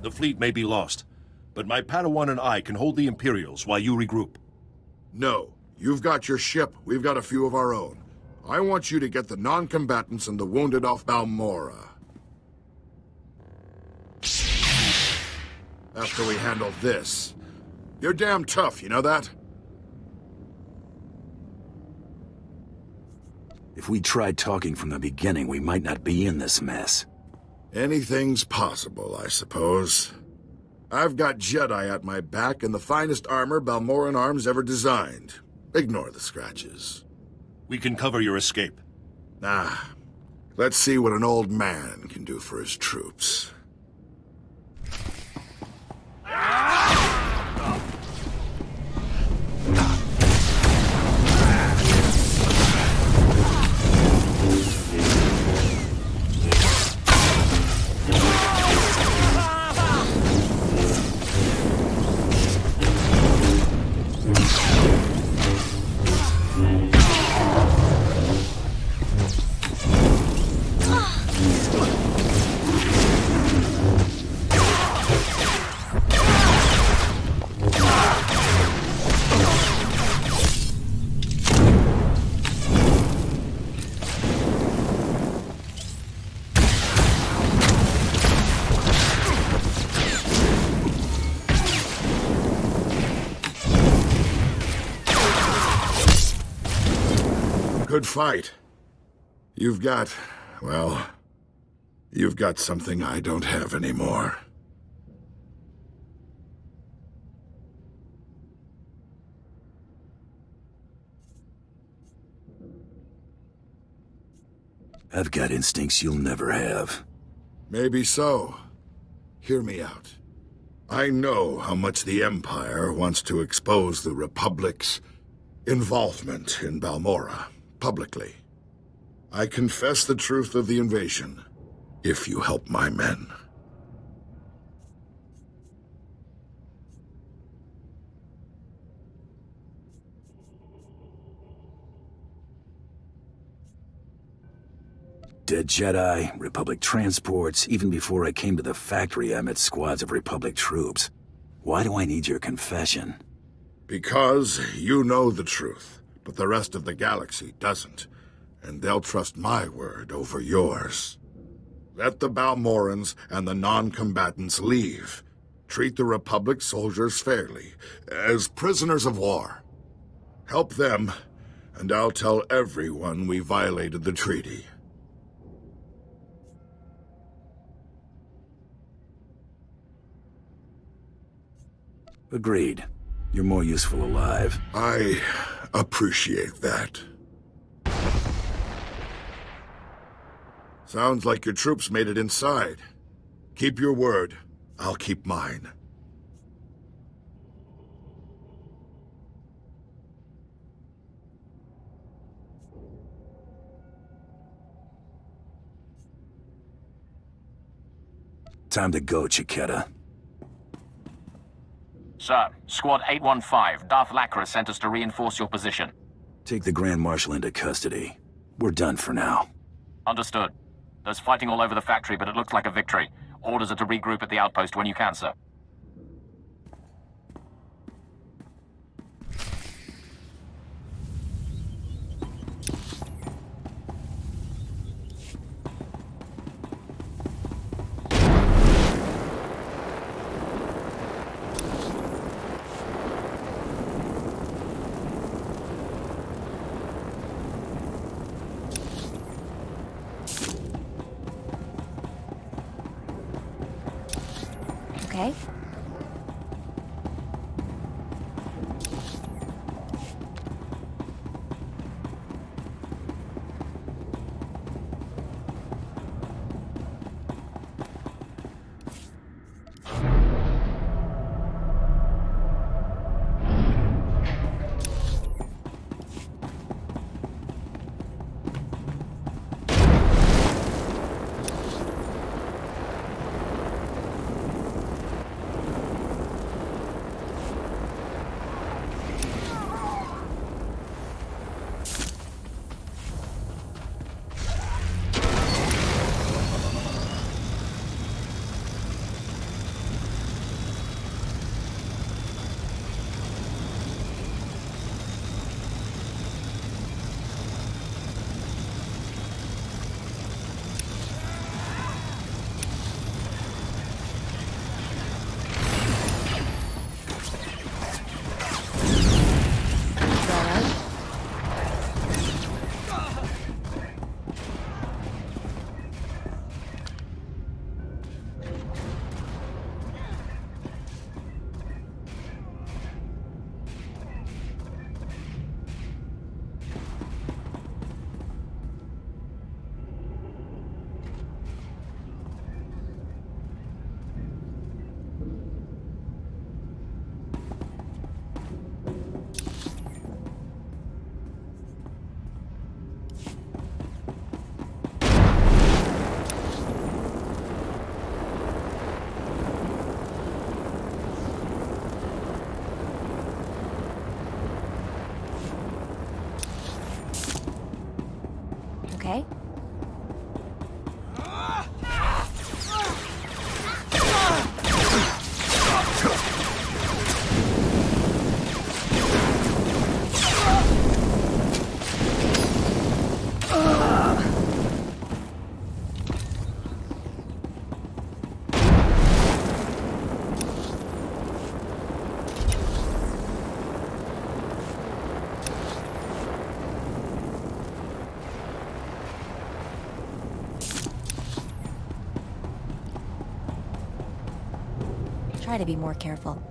The fleet may be lost, but my Padawan and I can hold the Imperials while you regroup. No. You've got your ship, we've got a few of our own. I want you to get the non-combatants and the wounded off Balmorra. After we handle this. You're damn tough, you know that? If we tried talking from the beginning, we might not be in this mess. Anything's possible, I suppose. I've got Jedi at my back and the finest armor Balmorran arms ever designed. Ignore the scratches. We can cover your escape. Nah. Let's see what an old man can do for his troops. Good fight. You've got, well, you've got something I don't have anymore. I've got instincts you'll never have. Maybe so. Hear me out. I know how much the Empire wants to expose the Republic's involvement in Balmorra, publicly. I confess the truth of the invasion, if you help my men. Dead Jedi, Republic transports. Even before I came to the factory, I met squads of Republic troops. Why do I need your confession? Because you know the truth, but the rest of the galaxy doesn't. And they'll trust my word over yours. Let the Balmorrans and the non-combatants leave. Treat the Republic soldiers fairly, as prisoners of war. Help them, and I'll tell everyone we violated the treaty. Agreed. You're more useful alive. I appreciate that. Sounds like your troops made it inside. Keep your word. I'll keep mine. Time to go, Chiquetta. Sir, Squad 815, Darth Lacra sent us to reinforce your position. Take the Grand Marshal into custody. We're done for now. Understood. There's fighting all over the factory, but it looks like a victory. Orders are to regroup at the outpost when you can, sir. Okay. try to be more careful.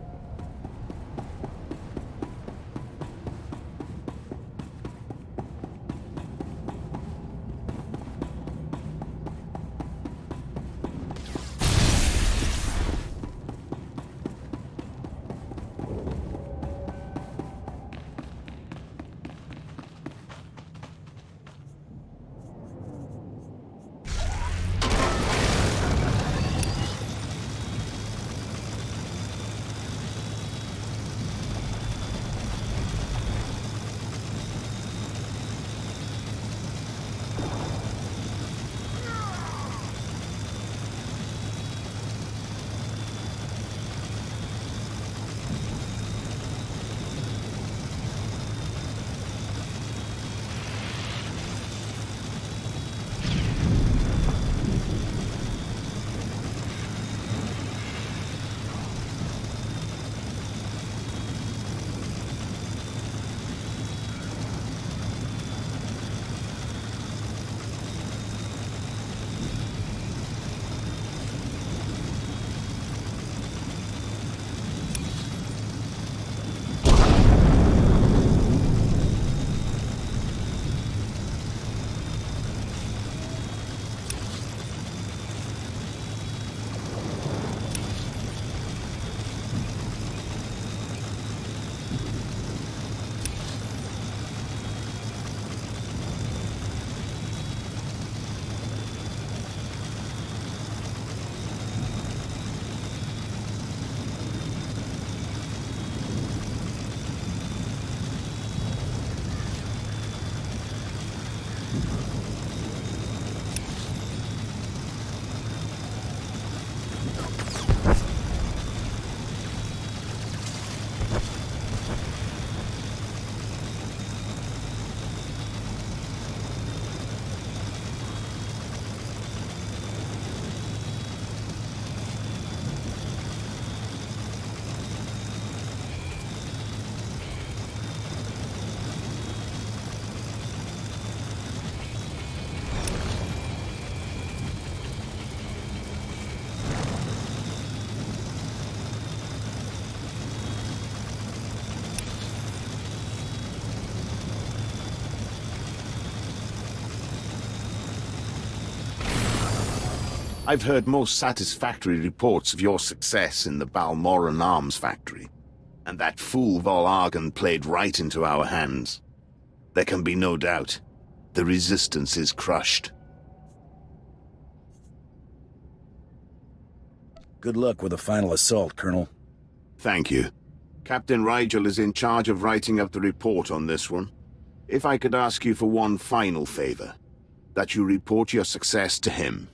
I've heard most satisfactory reports of your success in the Balmorra arms factory, and that fool Vol'argan played right into our hands. There can be no doubt. The Resistance is crushed. Good luck with the final assault, Colonel. Thank you. Captain Rigel is in charge of writing up the report on this one. If I could ask you for one final favor, that you report your success to him.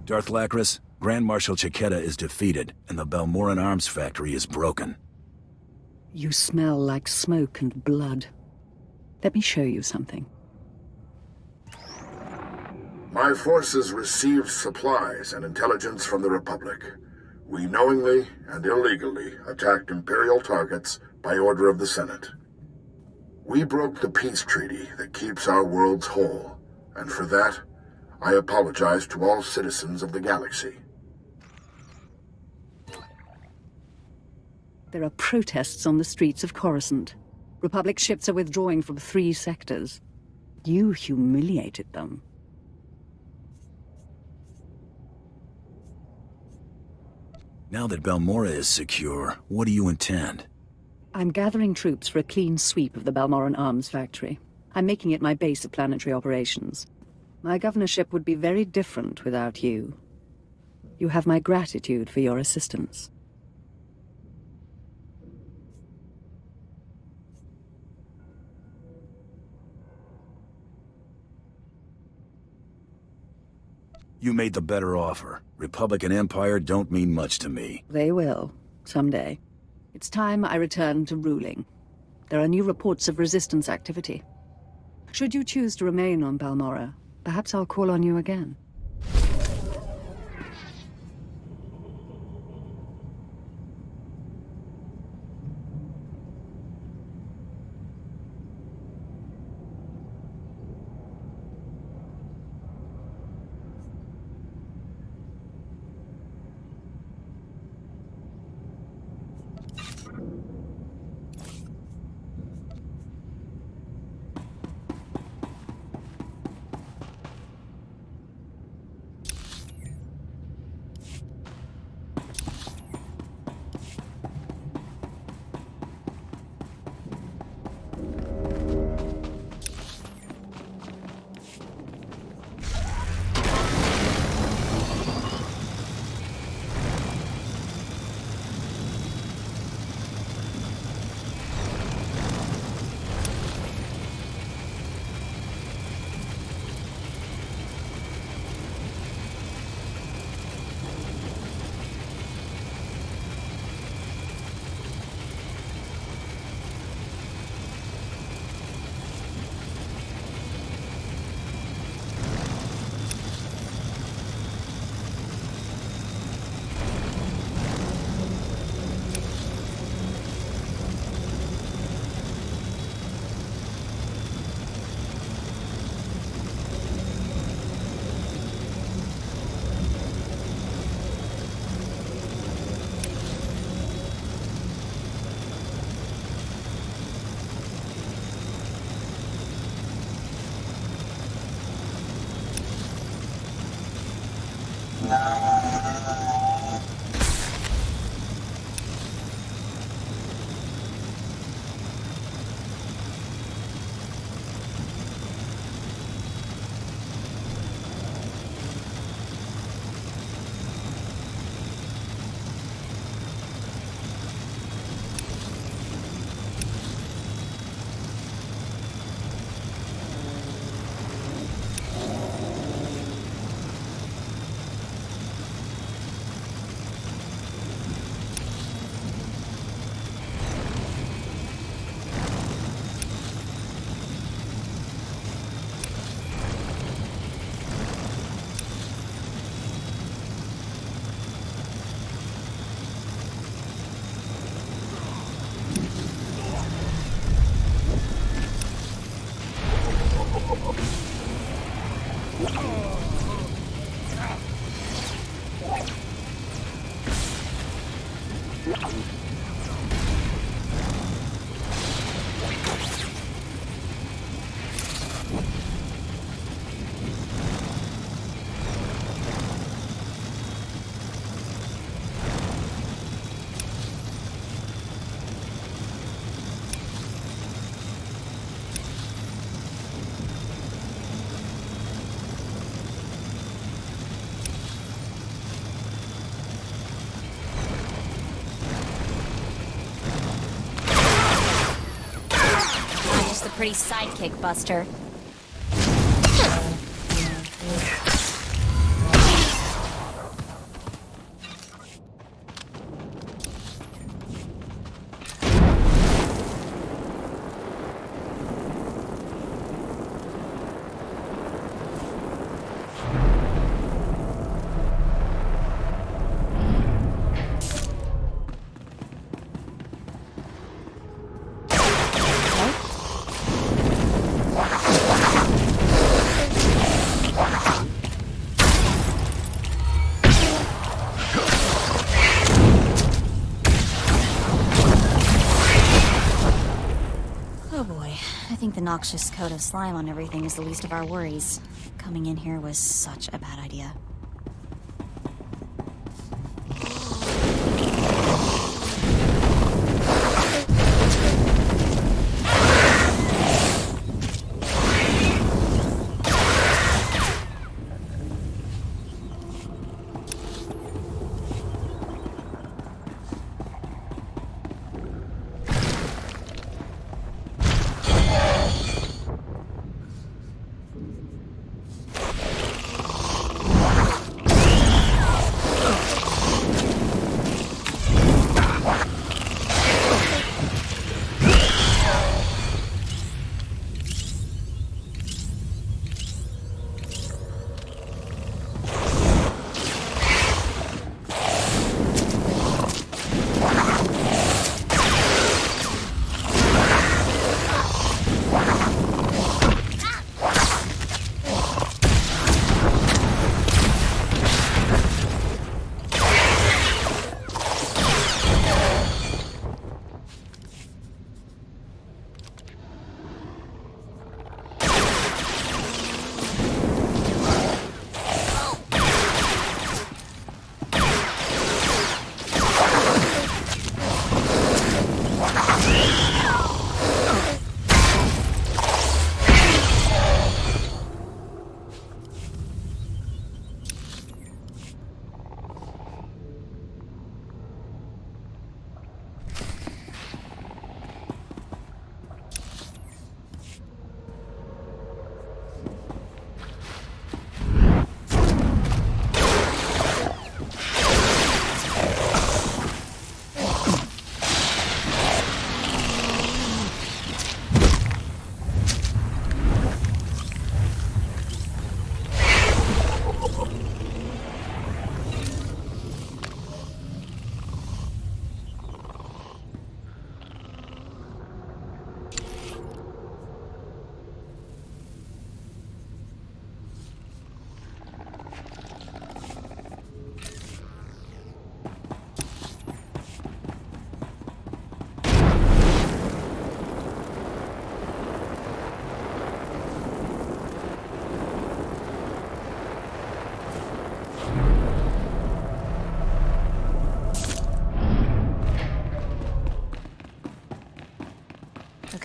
Darth Lacris, Grand Marshal Chiquetta is defeated, and the Balmorran arms factory is broken. You smell like smoke and blood. Let me show you something. My forces received supplies and intelligence from the Republic. We knowingly and illegally attacked Imperial targets by order of the Senate. We broke the peace treaty that keeps our worlds whole, and for that, I apologize to all citizens of the galaxy. There are protests on the streets of Coruscant. Republic ships are withdrawing from 3 sectors. You humiliated them. Now that Balmorra is secure, what do you intend? I'm gathering troops for a clean sweep of the Balmorran arms factory. I'm making it my base of planetary operations. My governorship would be very different without you. You have my gratitude for your assistance. You made the better offer. Republic and Empire don't mean much to me. They will, someday. It's time I return to ruling. There are new reports of resistance activity. Should you choose to remain on Balmorra, perhaps I'll call on you again. Pretty sidekick, Buster. The noxious coat of slime on everything is the least of our worries. Coming in here was such a bad idea.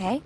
okay?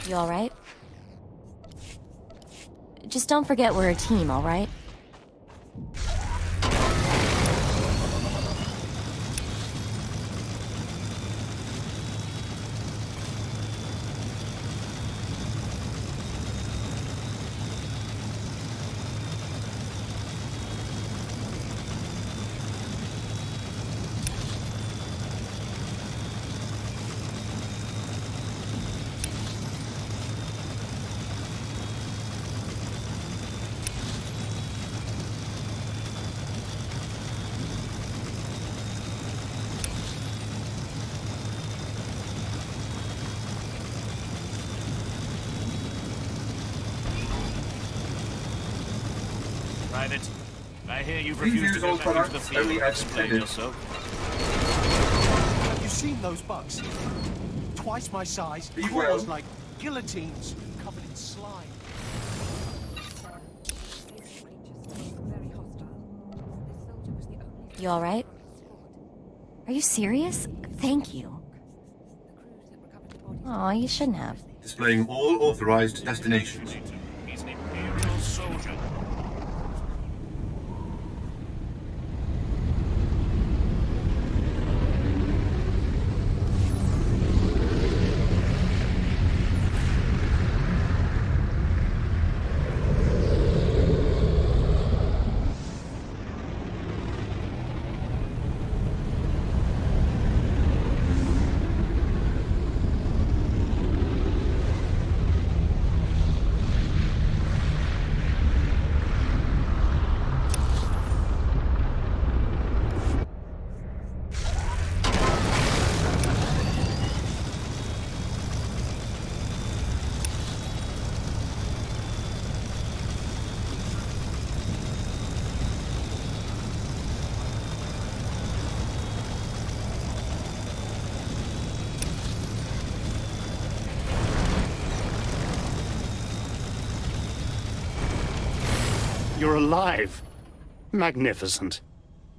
You alright? Just don't forget we're a team, alright? Private, I hear you've refused to go back into the field and explain yourself. Have you seen those bugs? Twice my size, claws like guillotines, covered in slime. You alright? Are you serious? Thank you. Oh, you shouldn't have. Displaying all authorized destinations. He's an Imperial soldier. You're alive. Magnificent.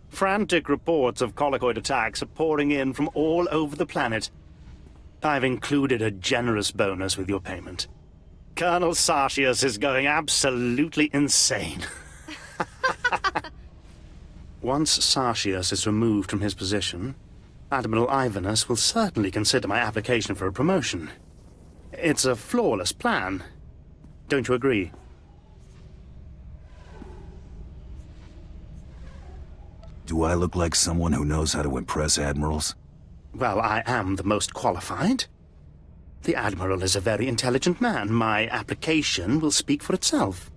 Frantic reports of colloquoid attacks are pouring in from all over the planet. I've included a generous bonus with your payment. Colonel Sartius is going absolutely insane. Once Sartius is removed from his position, Admiral Ivanus will certainly consider my application for a promotion. It's a flawless plan. Don't you agree? Do I look like someone who knows how to impress admirals? Well, I am the most qualified. The Admiral is a very intelligent man. My application will speak for itself.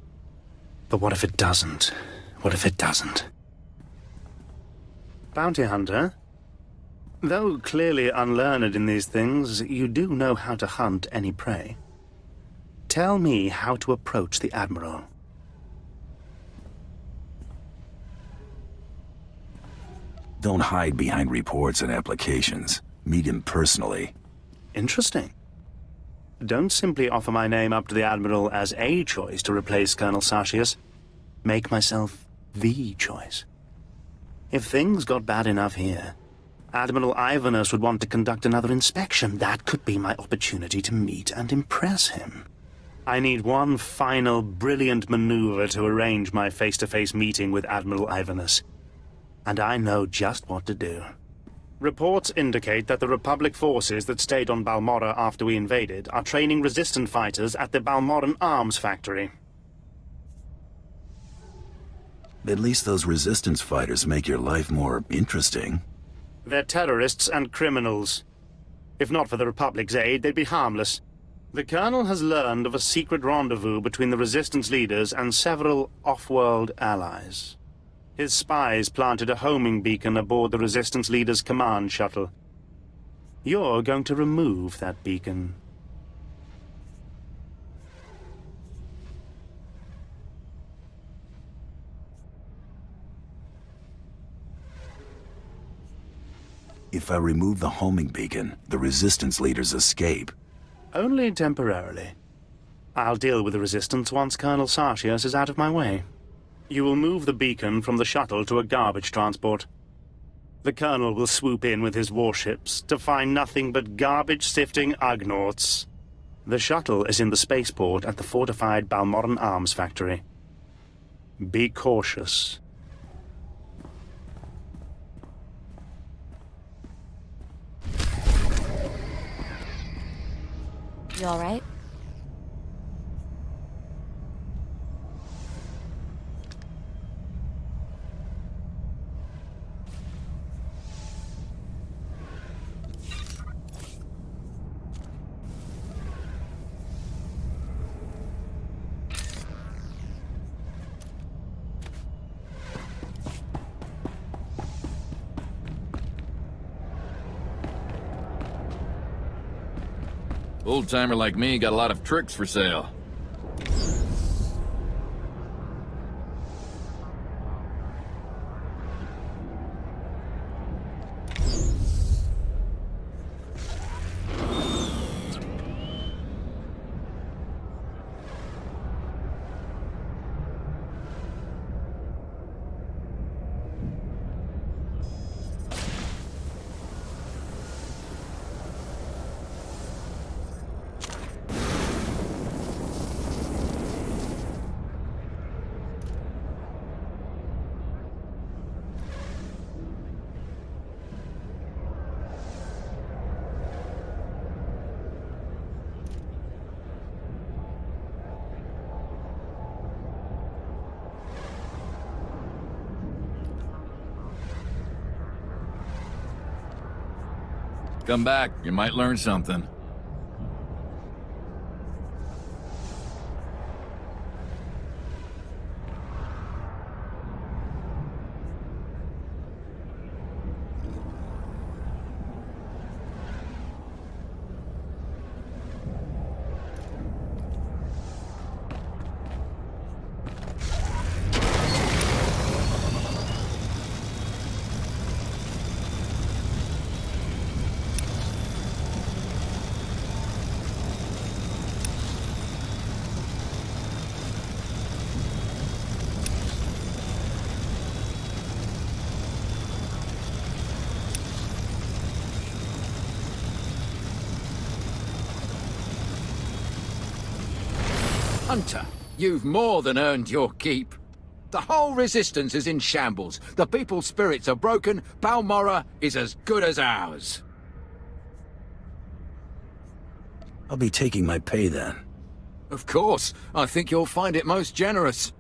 But what if it doesn't? What if it doesn't? Bounty Hunter, though clearly unlearned in these things, you do know how to hunt any prey. Tell me how to approach the Admiral. Don't hide behind reports and applications. Meet him personally. Interesting. Don't simply offer my name up to the Admiral as a choice to replace Colonel Sartius. Make myself the choice. If things got bad enough here, Admiral Ivanus would want to conduct another inspection. That could be my opportunity to meet and impress him. I need one final brilliant maneuver to arrange my face-to-face meeting with Admiral Ivanus. And I know just what to do. Reports indicate that the Republic forces that stayed on Balmorra after we invaded are training resistant fighters at the Balmorran arms factory. At least those resistance fighters make your life more interesting. They're terrorists and criminals. If not for the Republic's aid, they'd be harmless. The Colonel has learned of a secret rendezvous between the resistance leaders and several off-world allies. His spies planted a homing beacon aboard the resistance leader's command shuttle. You're going to remove that beacon. If I remove the homing beacon, the resistance leaders escape. Only temporarily. I'll deal with the resistance once Colonel Sartius is out of my way. You will move the beacon from the shuttle to a garbage transport. The Colonel will swoop in with his warships to find nothing but garbage-sifting Ugnaughts. The shuttle is in the spaceport at the fortified Balmorran arms factory. Be cautious. You all right? Old-timer like me got a lot of tricks for sale. Come back, you might learn something. Hunter, you've more than earned your keep. The whole resistance is in shambles. The people's spirits are broken. Balmorra is as good as ours. I'll be taking my pay then. Of course. I think you'll find it most generous.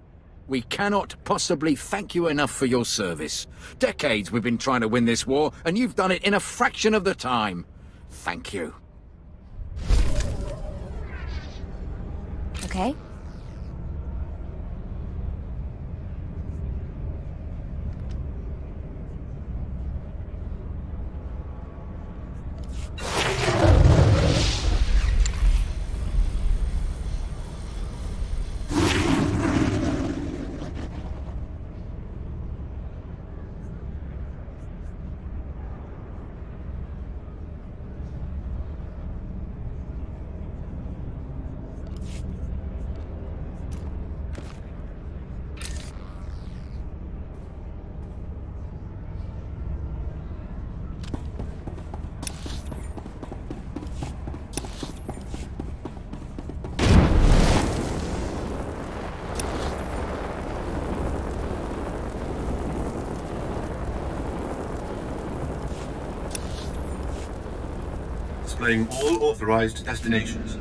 We cannot possibly thank you enough for your service. Decades we've been trying to win this war, and you've done it in a fraction of the time. Thank you. Okay. Displaying all authorized destinations.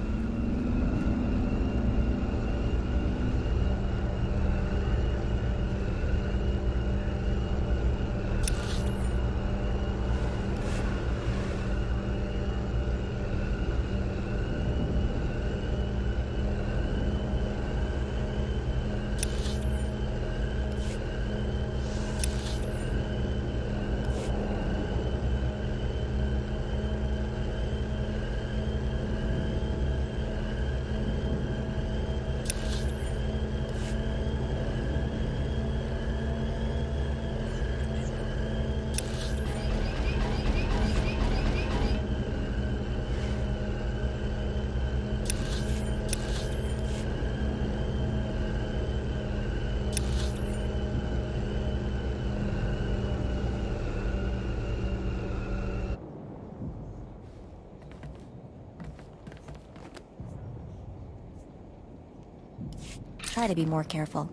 Try to be more careful.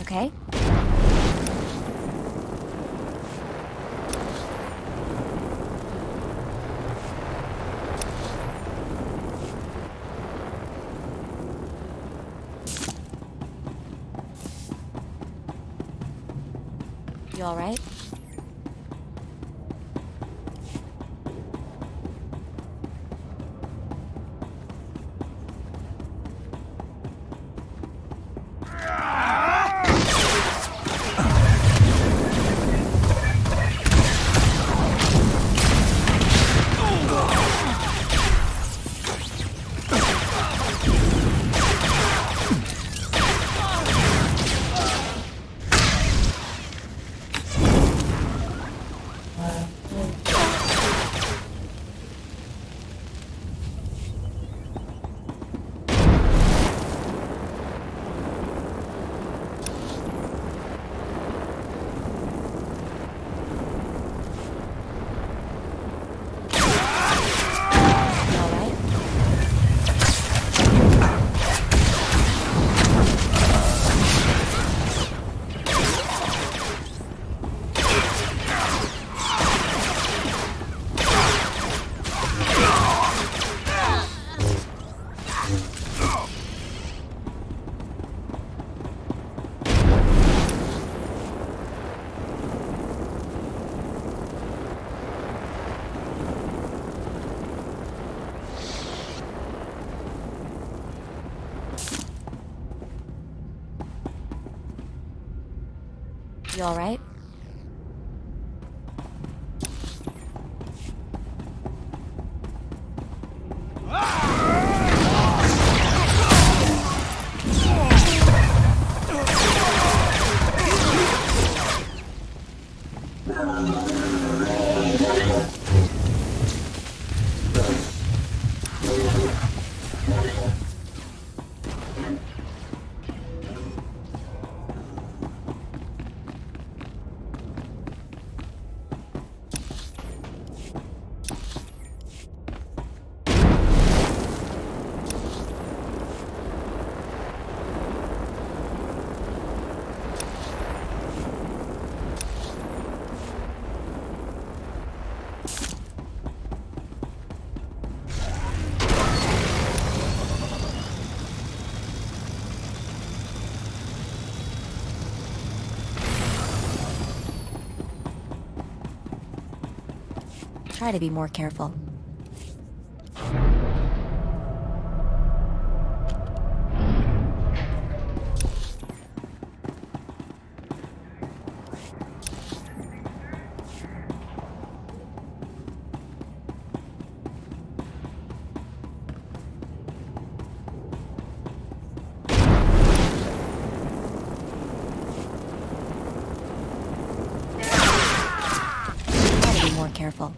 Okay? You all right? You all right? Try to be more careful. Try to be more careful.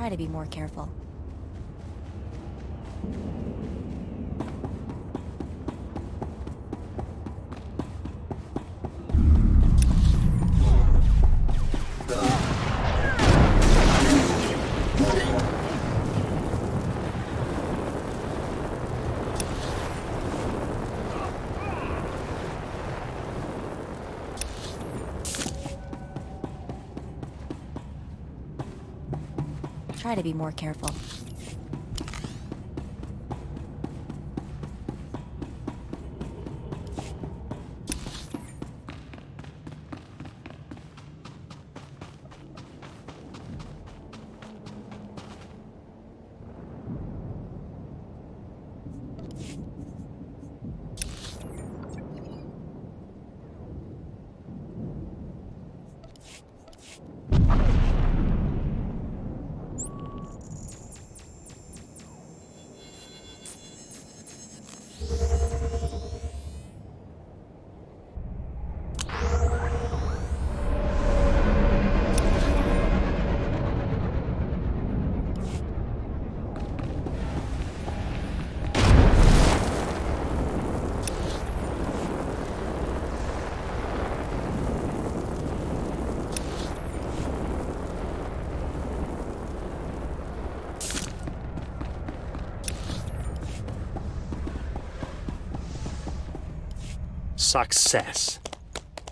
Try to be more careful. Try to be more careful. Success.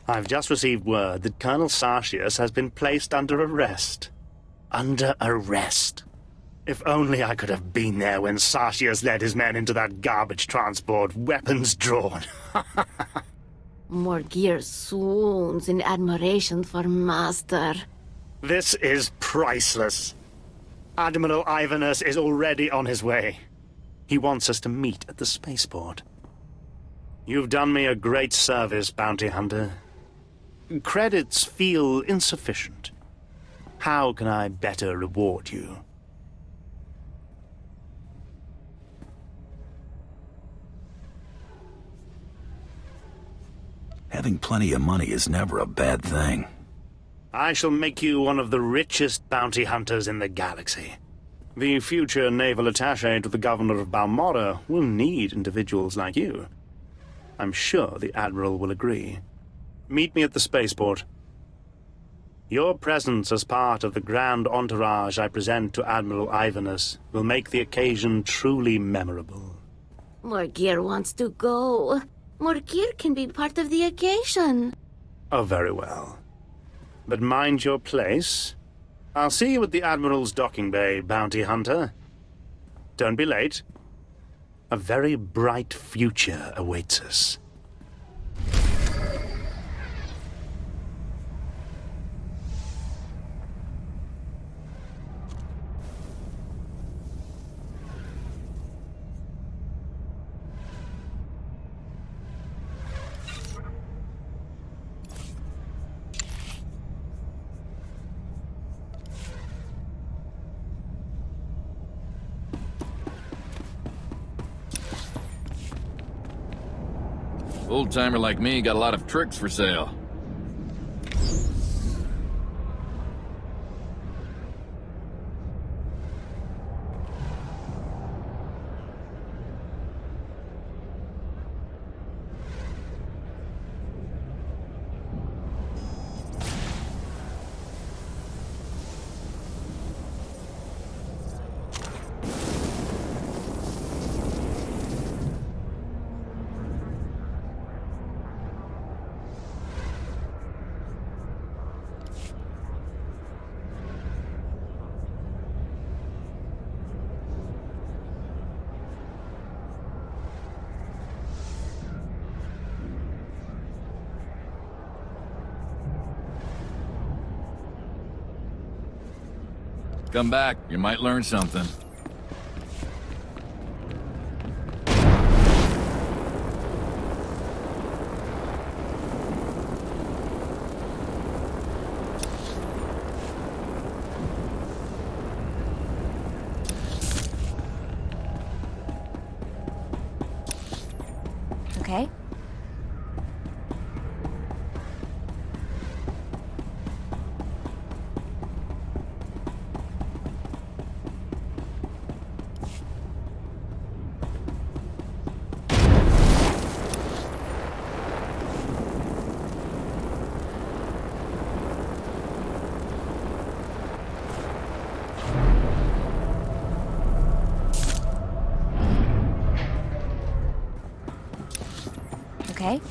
I've just received word that Colonel Sartius has been placed under arrest. Under arrest. If only I could have been there when Sartius led his men into that garbage transport, weapons drawn. Morgir swoons in admiration for Master. This is priceless. Admiral Ivanus is already on his way. He wants us to meet at the spaceport. You've done me a great service, Bounty Hunter. Credits feel insufficient. How can I better reward you? Having plenty of money is never a bad thing. I shall make you one of the richest bounty hunters in the galaxy. The future naval attaché to the governor of Balmorra will need individuals like you. I'm sure the Admiral will agree. Meet me at the spaceport. Your presence as part of the grand entourage I present to Admiral Ivanus will make the occasion truly memorable. Morgir wants to go. Morgir can be part of the occasion. Oh, very well. But mind your place. I'll see you at the Admiral's docking bay, Bounty Hunter. Don't be late. A very bright future awaits us. Old-timer like me got a lot of tricks for sale. Come back, you might learn something. Okay. okay?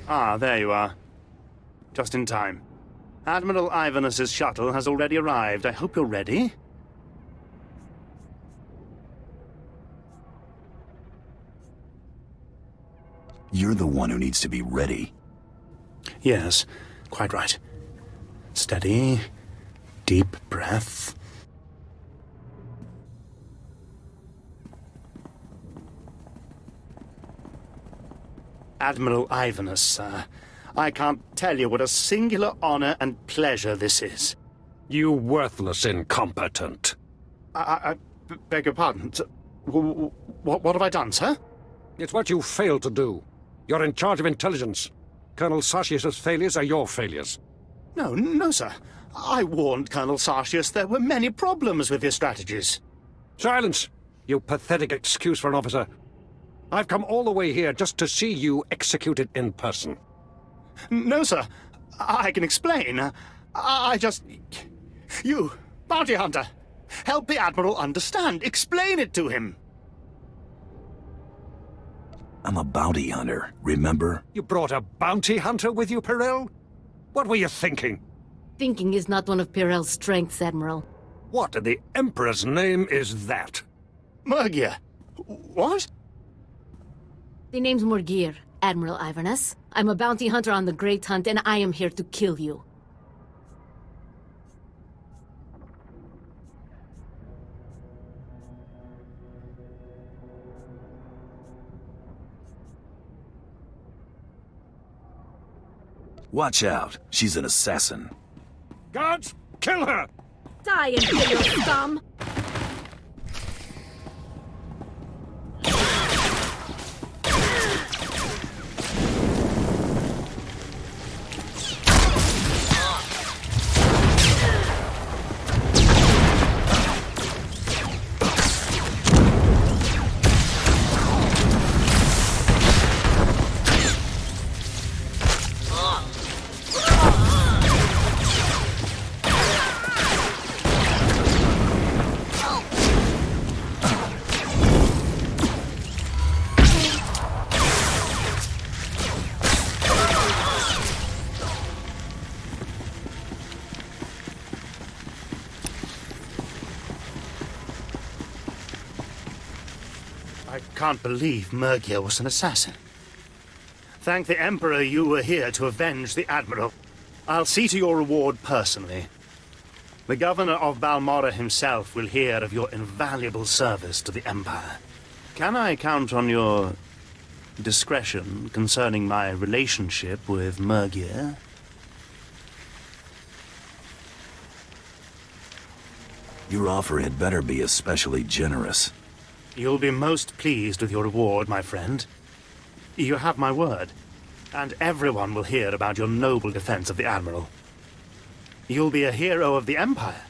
Ah, there you are. Just in time. Admiral Ivanus's shuttle has already arrived. I hope you're ready. You're the one who needs to be ready. Yes, quite right. Steady. Deep breath. Admiral Ivanus, sir. I can't tell you what a singular honor and pleasure this is. You worthless incompetent. I beg your pardon. What have I done, sir? It's what you failed to do. You're in charge of intelligence. Colonel Sartius's failures are your failures. No, sir. I warned Colonel Sartius there were many problems with his strategies. Silence! You pathetic excuse for an officer. I've come all the way here just to see you executed in person. No, sir. I can explain. I just... You, bounty hunter, help the Admiral understand. Explain it to him. I'm a bounty hunter, remember? You brought a bounty hunter with you, Pirel? What were you thinking? Thinking is not one of Pirel's strengths, Admiral. What in the Emperor's name is that? Murgia. What? The name's Morgir, Admiral Ivanus. I'm a bounty hunter on the Great Hunt, and I am here to kill you. Watch out. She's an assassin. Guards, kill her! Die, Imperial scum! I can't believe Murgia was an assassin. Thank the Emperor you were here to avenge the Admiral. I'll see to your reward personally. The Governor of Balmorra himself will hear of your invaluable service to the Empire. Can I count on your discretion concerning my relationship with Murgia? Your offer had better be especially generous. You'll be most pleased with your reward, my friend. You have my word, and everyone will hear about your noble defense of the Admiral. You'll be a hero of the Empire.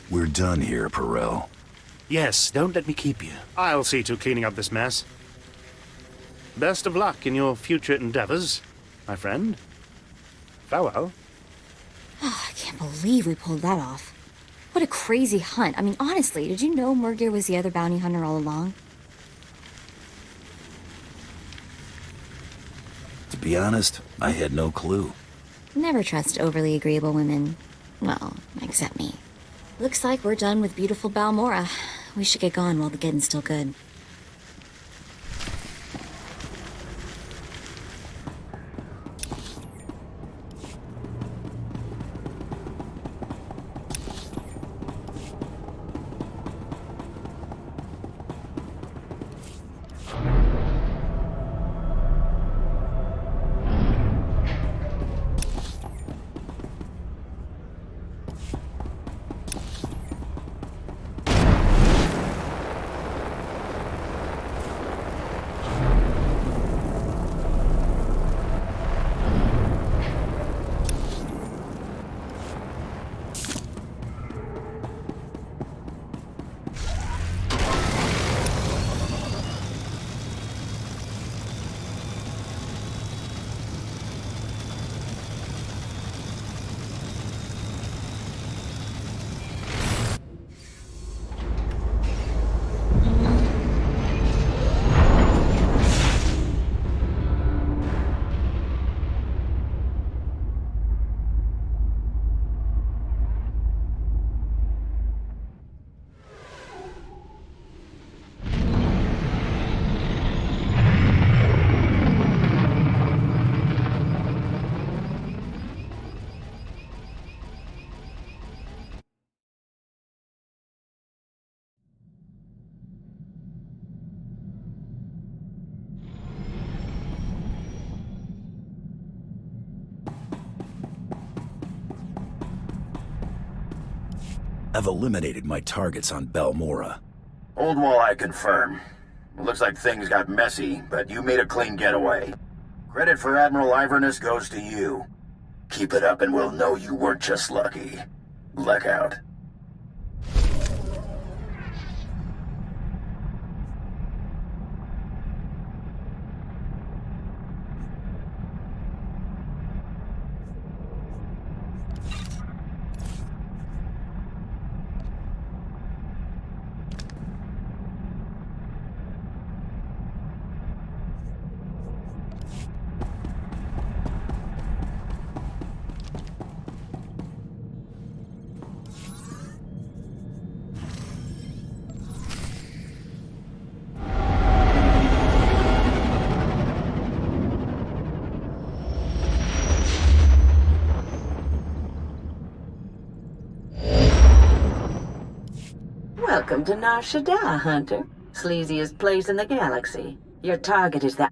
We're done here, Pirel. Yes, don't let me keep you. I'll see to cleaning up this mess. Best of luck in your future endeavors, my friend. Farewell. I can't believe we pulled that off. What a crazy hunt. I mean, honestly, did you know Murgir was the other bounty hunter all along? To be honest, I had no clue. Never trust overly agreeable women. Well, except me. Looks like we're done with beautiful Balmorra. We should get going while the getting's still good. I've eliminated my targets on Balmorra. Old Walleye confirm. It looks like things got messy, but you made a clean getaway. Credit for Admiral Iverness goes to you. Keep it up and we'll know you weren't just lucky. Luck out. Welcome to Nar Shaddaa, Hunter. Sleaziest place in the galaxy. Your target is the